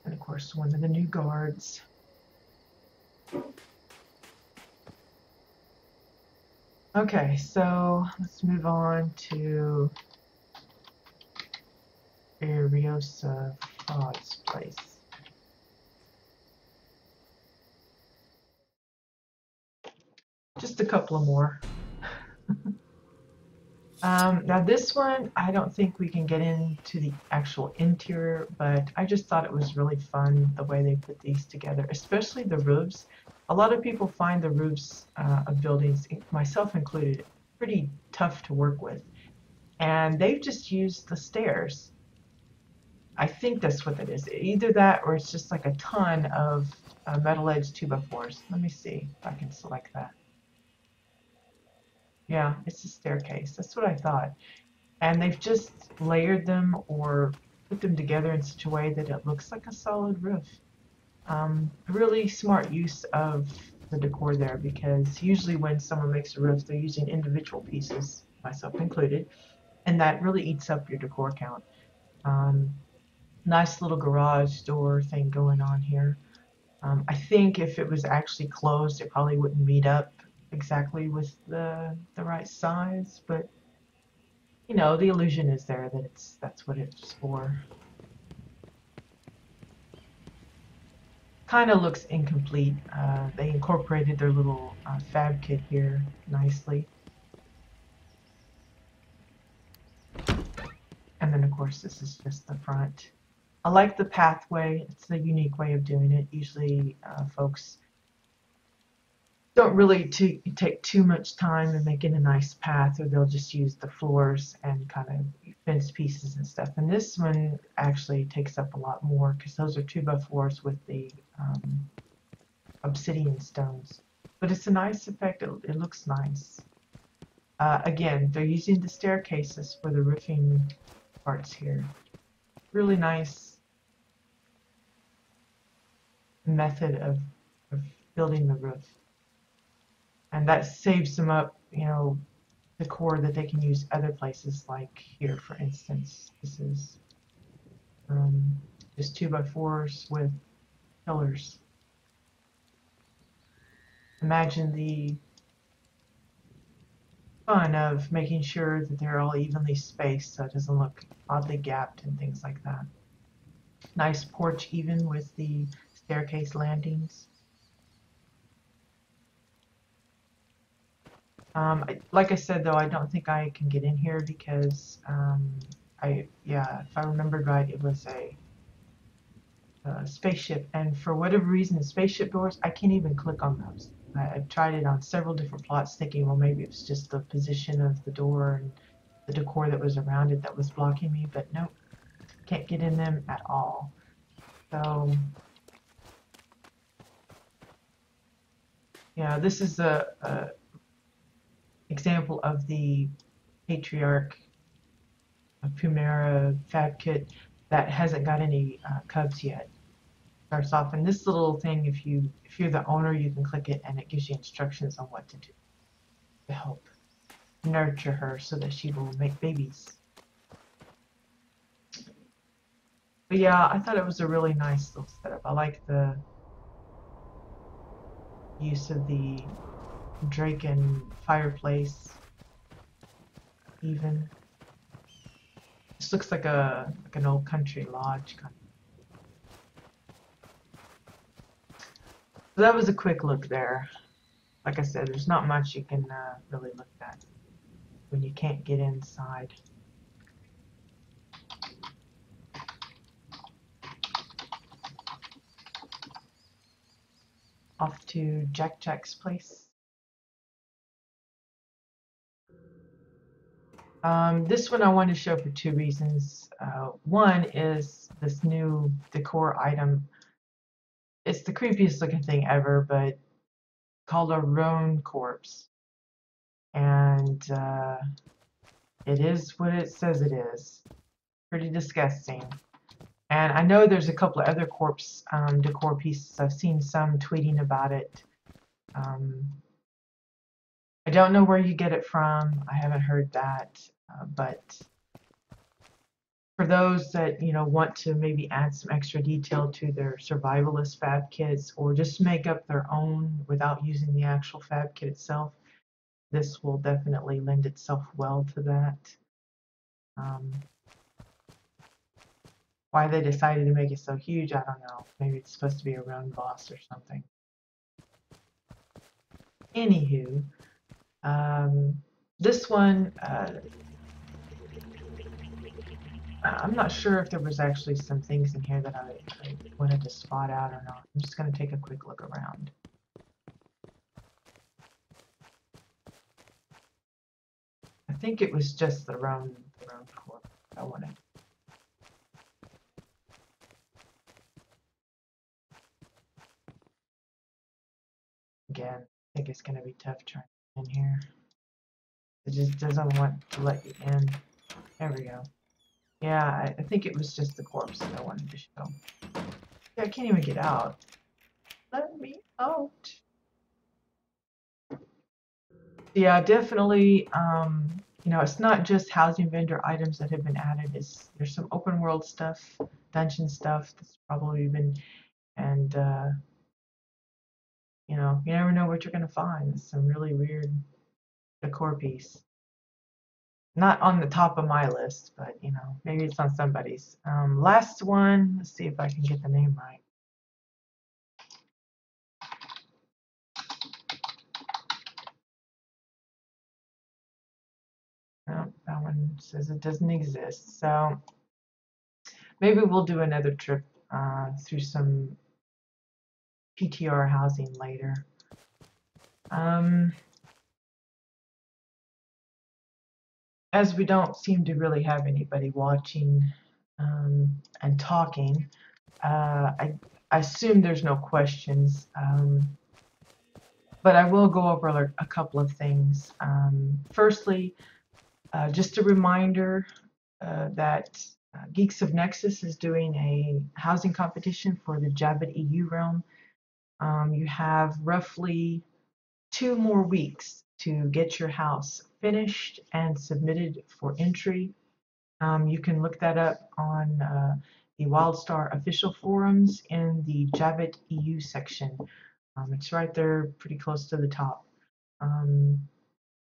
And of course, one of the new guards. Okay, so let's move on to Ariosa Fraud's place. Just a couple of more. Now this one, I don't think we can get into the actual interior, but I just thought it was really fun the way they put these together, especially the roofs. A lot of people find the roofs of buildings, myself included, pretty tough to work with. And they've just used the stairs. I think that's what that is. Either that or it's just like a ton of metal edge 2x4s. Let me see if I can select that. Yeah, it's a staircase. That's what I thought. And they've just layered them or put them together in such a way that it looks like a solid roof. Really smart use of the decor there, because usually when someone makes a roof, they're using individual pieces, myself included, and that really eats up your decor count. Nice little garage door thing going on here. I think if it was actually closed, it probably wouldn't meet up exactly with the right size, but you know, the illusion is there that that's what it's for. Kind of looks incomplete. They incorporated their little fab kit here nicely. And then of course this is just the front. I like the pathway. It's a unique way of doing it. Usually folks don't really take too much time in making a nice path, or they'll just use the floors and kind of fence pieces and stuff. And this one actually takes up a lot more because those are 2x4s with the obsidian stones. But it's a nice effect. It looks nice. Again, they're using the staircases for the roofing parts here. Really nice method of building the roof. And that saves them up, you know, decor that they can use other places, like here, for instance. This is just 2x4s with pillars. Imagine the fun of making sure that they're all evenly spaced so it doesn't look oddly gapped and things like that. Nice porch even with the staircase landings. Like I said, though, I don't think I can get in here because if I remembered right, it was a spaceship, and for whatever reason, the spaceship doors, I can't even click on those. I've tried it on several different plots, thinking, well, maybe it was just the position of the door and the decor that was around it that was blocking me, but nope, can't get in them at all. So, yeah, this is a example of the Patriarch of Pumera fab kit that hasn't got any cubs yet. Starts off in this little thing. If you're the owner, you can click it and it gives you instructions on what to do to help nurture her so that she will make babies. But yeah, I thought it was a really nice little setup. I like the use of the Draken fireplace, even. This looks like an old country lodge kind of. So that was a quick look there. Like I said, there's not much you can really look at when you can't get inside. Off to Jack's place. This one I want to show for two reasons. One is this new decor item. It's the creepiest looking thing ever, but called a roan corpse. And it is what it says it is. Pretty disgusting. And I know there's a couple of other corpse decor pieces. I've seen some tweeting about it. I don't know where you get it from. I haven't heard that. But for those that want to maybe add some extra detail to their survivalist fab kits, or just make up their own without using the actual fab kit itself, this will definitely lend itself well to that. Why they decided to make it so huge, I don't know. Maybe it's supposed to be a round boss or something. Anywho, this one, I'm not sure if there was actually some things in here that I wanted to spot out or not. I'm just going to take a quick look around. I think it was just the round core I wanted. Again, I think it's going to be tough trying in here. It just doesn't want to let you in. There we go. Yeah, I think it was just the corpse that I wanted to show. Yeah, I can't even get out. Let me out. Yeah, definitely. It's not just housing vendor items that have been added. There's some open world stuff, dungeon stuff that's probably been, and you never know what you're gonna find. It's some really weird decor piece. Not on the top of my list, but maybe it's on somebody's. Last one. Let's see if I can get the name right. No, that one says it doesn't exist. So maybe we'll do another trip through some PTR housing later. As we don't seem to really have anybody watching and talking, I assume there's no questions. But I will go over a couple of things. Firstly, just a reminder that Geeks of Nexus is doing a housing competition for the Jabbat EU realm. You have roughly 2 more weeks to get your house finished and submitted for entry. You can look that up on the WildStar official forums in the Jabbat EU section. It's right there pretty close to the top.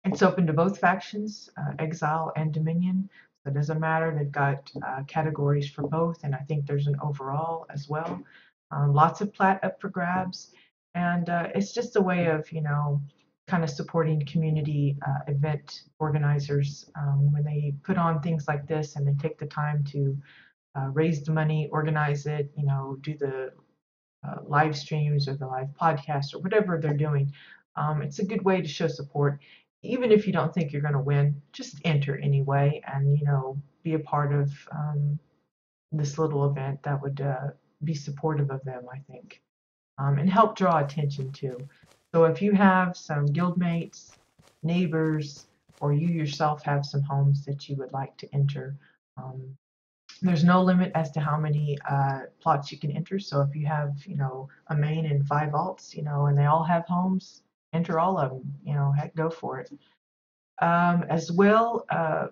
It's open to both factions, Exile and Dominion. So it doesn't matter. They've got categories for both, and I think there's an overall as well. Lots of plat up for grabs, and it's just a way of kind of supporting community event organizers when they put on things like this and they take the time to raise the money, organize it, do the live streams or the live podcast or whatever they're doing. It's a good way to show support. Even if you don't think you're going to win, just enter anyway and, be a part of this little event that would be supportive of them, I think, and help draw attention too. So if you have some guildmates, neighbors, or you yourself have some homes that you would like to enter, there's no limit as to how many plots you can enter. So if you have, a main and 5 alts, and they all have homes, enter all of them. Heck, go for it. As well,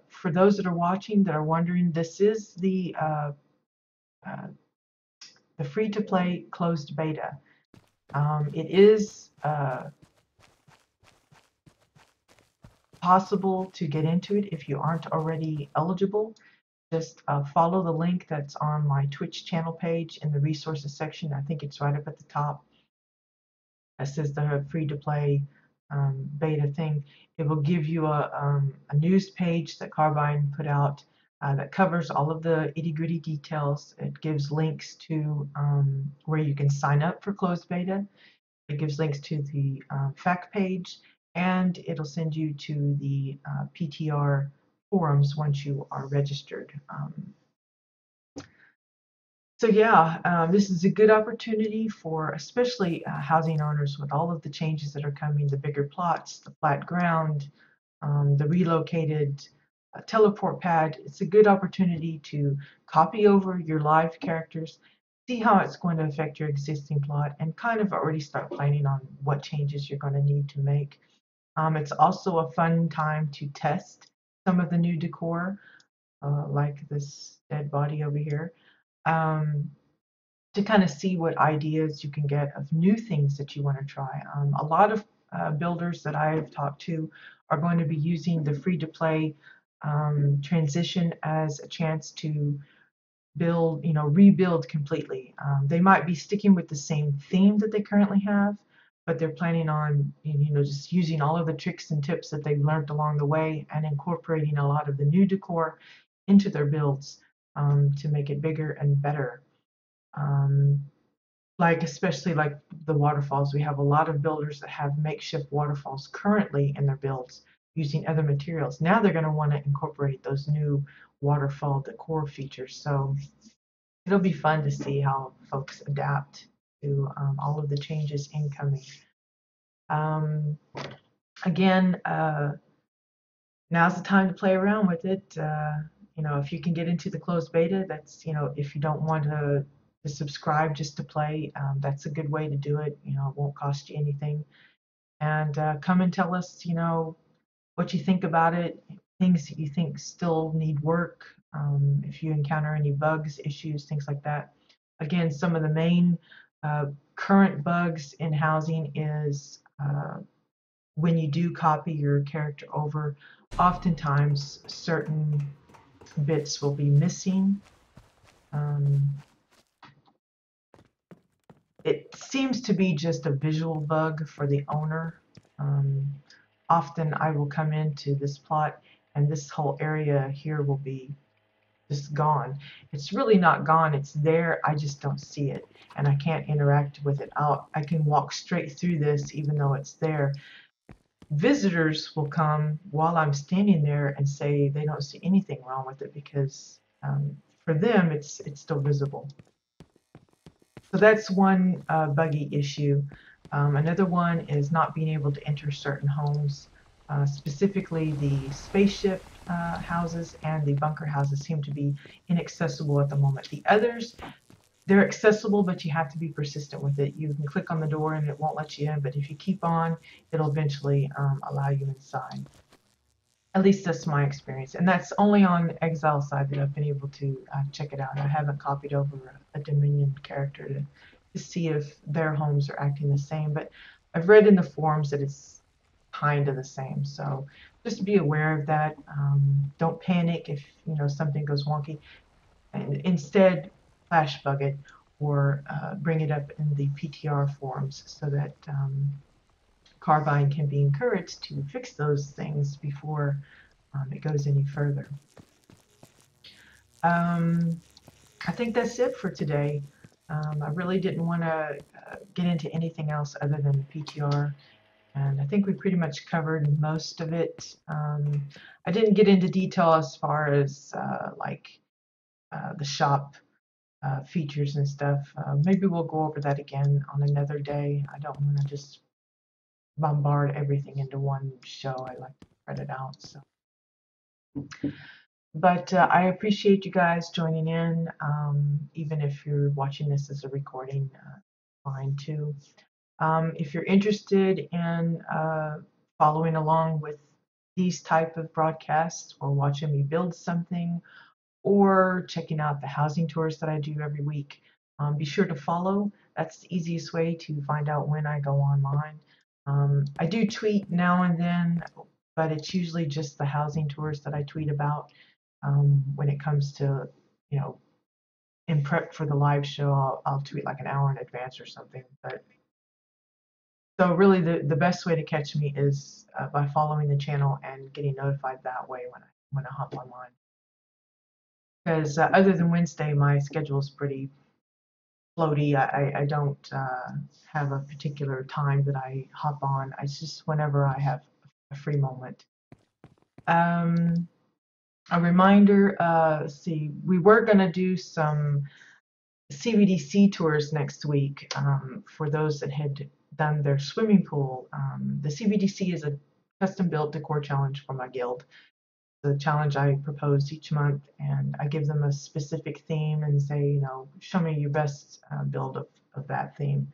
for those that are watching that are wondering, this is the uh, the free-to-play closed beta. It is possible to get into it if you aren't already eligible. Just follow the link that's on my Twitch channel page in the resources section. I think it's right up at the top. That says the free-to-play beta thing. It will give you a news page that Carbine put out that covers all of the itty-gritty details. It gives links to where you can sign up for closed beta. It gives links to the fact page, and it'll send you to the PTR forums once you are registered. So yeah, this is a good opportunity for especially housing owners with all of the changes that are coming, the bigger plots, the flat ground, the relocated teleport pad. It's a good opportunity to copy over your live characters, see how it's going to affect your existing plot, and kind of already start planning on what changes you're going to need to make. It's also a fun time to test some of the new decor, like this dead body over here. To kind of see what ideas you can get of new things that you want to try. A lot of builders that I've talked to are going to be using the free-to-play transition as a chance to build, rebuild completely. They might be sticking with the same theme that they currently have, but they're planning on, just using all of the tricks and tips that they've learned along the way and incorporating a lot of the new decor into their builds to make it bigger and better. Especially like the waterfalls, we have a lot of builders that have makeshift waterfalls currently in their builds using other materials. Now they're going to want to incorporate those new waterfall decor features. So it'll be fun to see how folks adapt to all of the changes incoming. Again, now's the time to play around with it. If you can get into the closed beta, that's, if you don't want to subscribe just to play, that's a good way to do it. It won't cost you anything. And come and tell us, what you think about it, things that you think still need work, if you encounter any bugs, issues, things like that. Again, some of the main current bugs in housing is when you do copy your character over, oftentimes certain bits will be missing. It seems to be just a visual bug for the owner. Often I will come into this plot and this whole area here will be just gone. It's really not gone, it's there, I just don't see it and I can't interact with it. I can walk straight through this even though it's there. Visitors will come while I'm standing there and say they don't see anything wrong with it because for them it's still visible. So that's one buggy issue. Another one is not being able to enter certain homes. Specifically, the spaceship houses and the bunker houses seem to be inaccessible at the moment. The others, they're accessible, but you have to be persistent with it. You can click on the door and it won't let you in, but if you keep on, it'll eventually allow you inside. At least that's my experience, and that's only on the Exile side that I've been able to check it out. I haven't copied over a Dominion character to see if their homes are acting the same, but I've read in the forums that it's kind of the same. So just be aware of that. Don't panic if something goes wonky, and instead flash bug it or bring it up in the PTR forums so that Carbine can be encouraged to fix those things before it goes any further. I think that's it for today. I really didn't want to get into anything else other than the PTR, and I think we pretty much covered most of it. I didn't get into detail as far as the shop features and stuff. Maybe we'll go over that again on another day. I don't want to just bombard everything into one show. I like to spread it out. So, but I appreciate you guys joining in. Even if you're watching this as a recording, fine too. If you're interested in following along with these type of broadcasts or watching me build something or checking out the housing tours that I do every week. Be sure to follow. That's the easiest way to find out when I go online. I do tweet now and then, but it's usually just the housing tours that I tweet about. When it comes to, you know, in prep for the live show, I'll tweet like an hour in advance or something. But so really, the best way to catch me is by following the channel and getting notified that way when I hop online. Because other than Wednesday, my schedule is pretty floaty. I don't have a particular time that I hop on. It's just whenever I have a free moment. A reminder, see, we were going to do some CBDC tours next week for those that had done their swimming pool. The CBDC is a custom-built decor challenge for my guild. The challenge I propose each month, and I give them a specific theme and say, you know, show me your best build of that theme.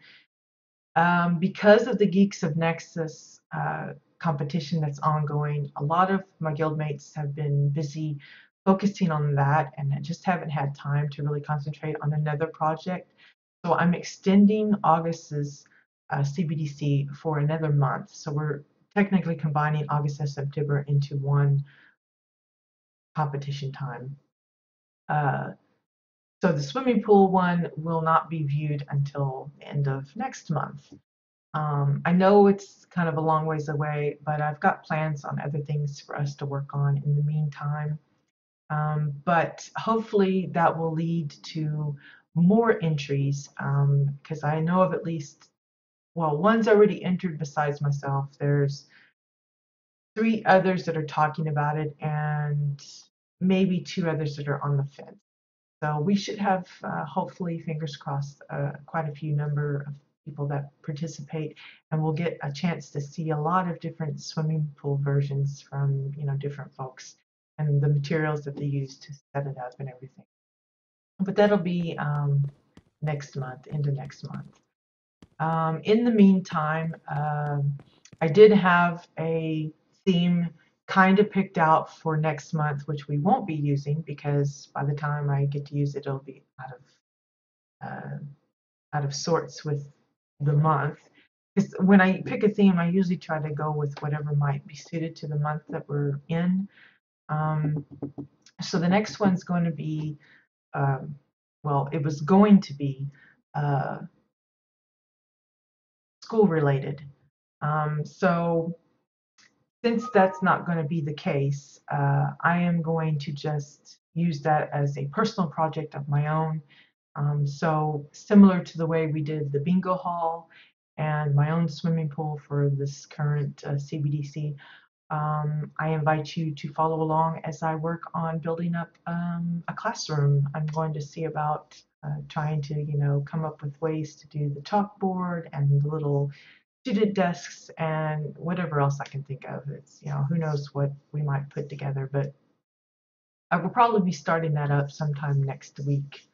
Because of the Geeks of Nexus competition that's ongoing, a lot of my guildmates have been busy focusing on that and just haven't had time to really concentrate on another project. So I'm extending August's CBDC for another month. So we're technically combining August and September into one competition time. So the swimming pool one will not be viewed until the end of next month. I know it's kind of a long ways away, but I've got plans on other things for us to work on in the meantime. But hopefully that will lead to more entries, because I know of at least, well, one's already entered besides myself. There's 3 others that are talking about it, and maybe 2 others that are on the fence. So we should have, hopefully, fingers crossed, quite a few number of people that participate, and we'll get a chance to see a lot of different swimming pool versions from, you know, different folks and the materials that they use to set it up and everything. But that'll be next month, into next month. In the meantime, I did have a theme kind of picked out for next month, which we won't be using because by the time I get to use it, it'll be out of sorts with the month. Because when I pick a theme, I usually try to go with whatever might be suited to the month that we're in. So the next one's going to be, well, it was going to be school related. So since that's not going to be the case, I am going to just use that as a personal project of my own. So similar to the way we did the bingo hall and my own swimming pool for this current CBDC, I invite you to follow along as I work on building up a classroom. I'm going to see about trying to, you know, come up with ways to do the chalkboard and the little student desks and whatever else I can think of. It's, you know, who knows what we might put together, but I will probably be starting that up sometime next week.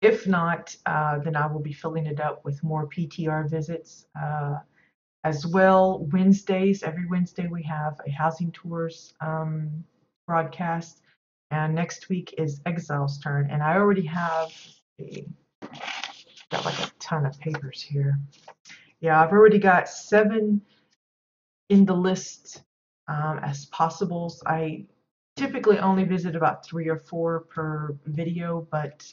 If not, then I will be filling it up with more PTR visits as well. Wednesdays, every Wednesday we have a housing tours broadcast, and next week is Exile's turn. And I already have got like a ton of papers here. Yeah, I've already got 7 in the list as possibles. I typically only visit about 3 or 4 per video, but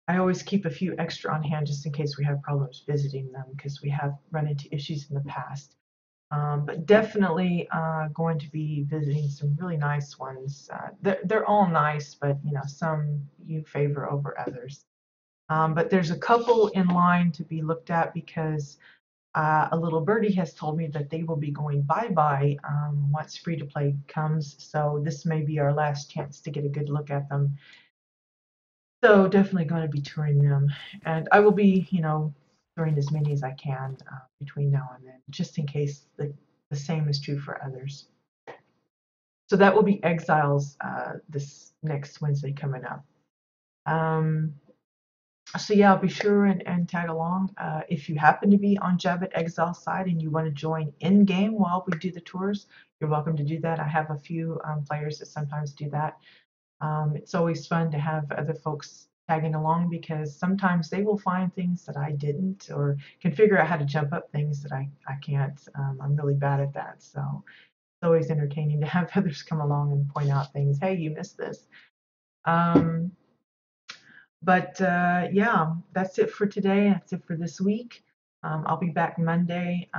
I always keep a few extra on hand just in case we have problems visiting them because we have run into issues in the past. But definitely going to be visiting some really nice ones. They're all nice, but you know, some you favor over others. But there's a couple in line to be looked at because a little birdie has told me that they will be going bye-bye once free-to-play comes. So this may be our last chance to get a good look at them. So definitely going to be touring them. And I will be, you know, touring as many as I can between now and then, just in case the same is true for others. So that will be Exiles this next Wednesday coming up. So yeah, be sure and tag along. If you happen to be on Jabbit Exile's side and you want to join in game while we do the tours, you're welcome to do that. I have a few players that sometimes do that. It's always fun to have other folks tagging along because sometimes they will find things that I didn't or can figure out how to jump up things that I can't. I'm really bad at that. So it's always entertaining to have others come along and point out things. Hey, you missed this. Um, but yeah, that's it for today. That's it for this week. I'll be back Monday,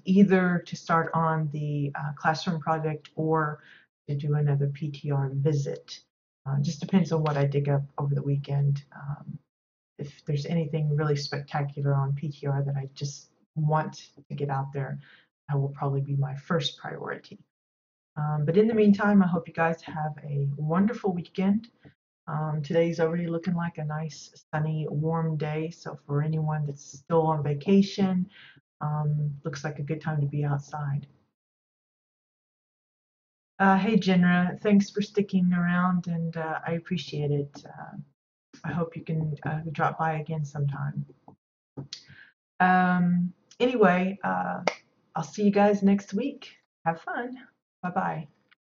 either to start on the classroom project or to do another PTR visit. Just depends on what I dig up over the weekend. If there's anything really spectacular on PTR that I just want to get out there, that will probably be my first priority. But in the meantime, I hope you guys have a wonderful weekend. Today's already looking like a nice, sunny, warm day. So for anyone that's still on vacation, looks like a good time to be outside. Hey, Jenra, thanks for sticking around, and I appreciate it. I hope you can drop by again sometime. Anyway, I'll see you guys next week. Have fun. Bye bye.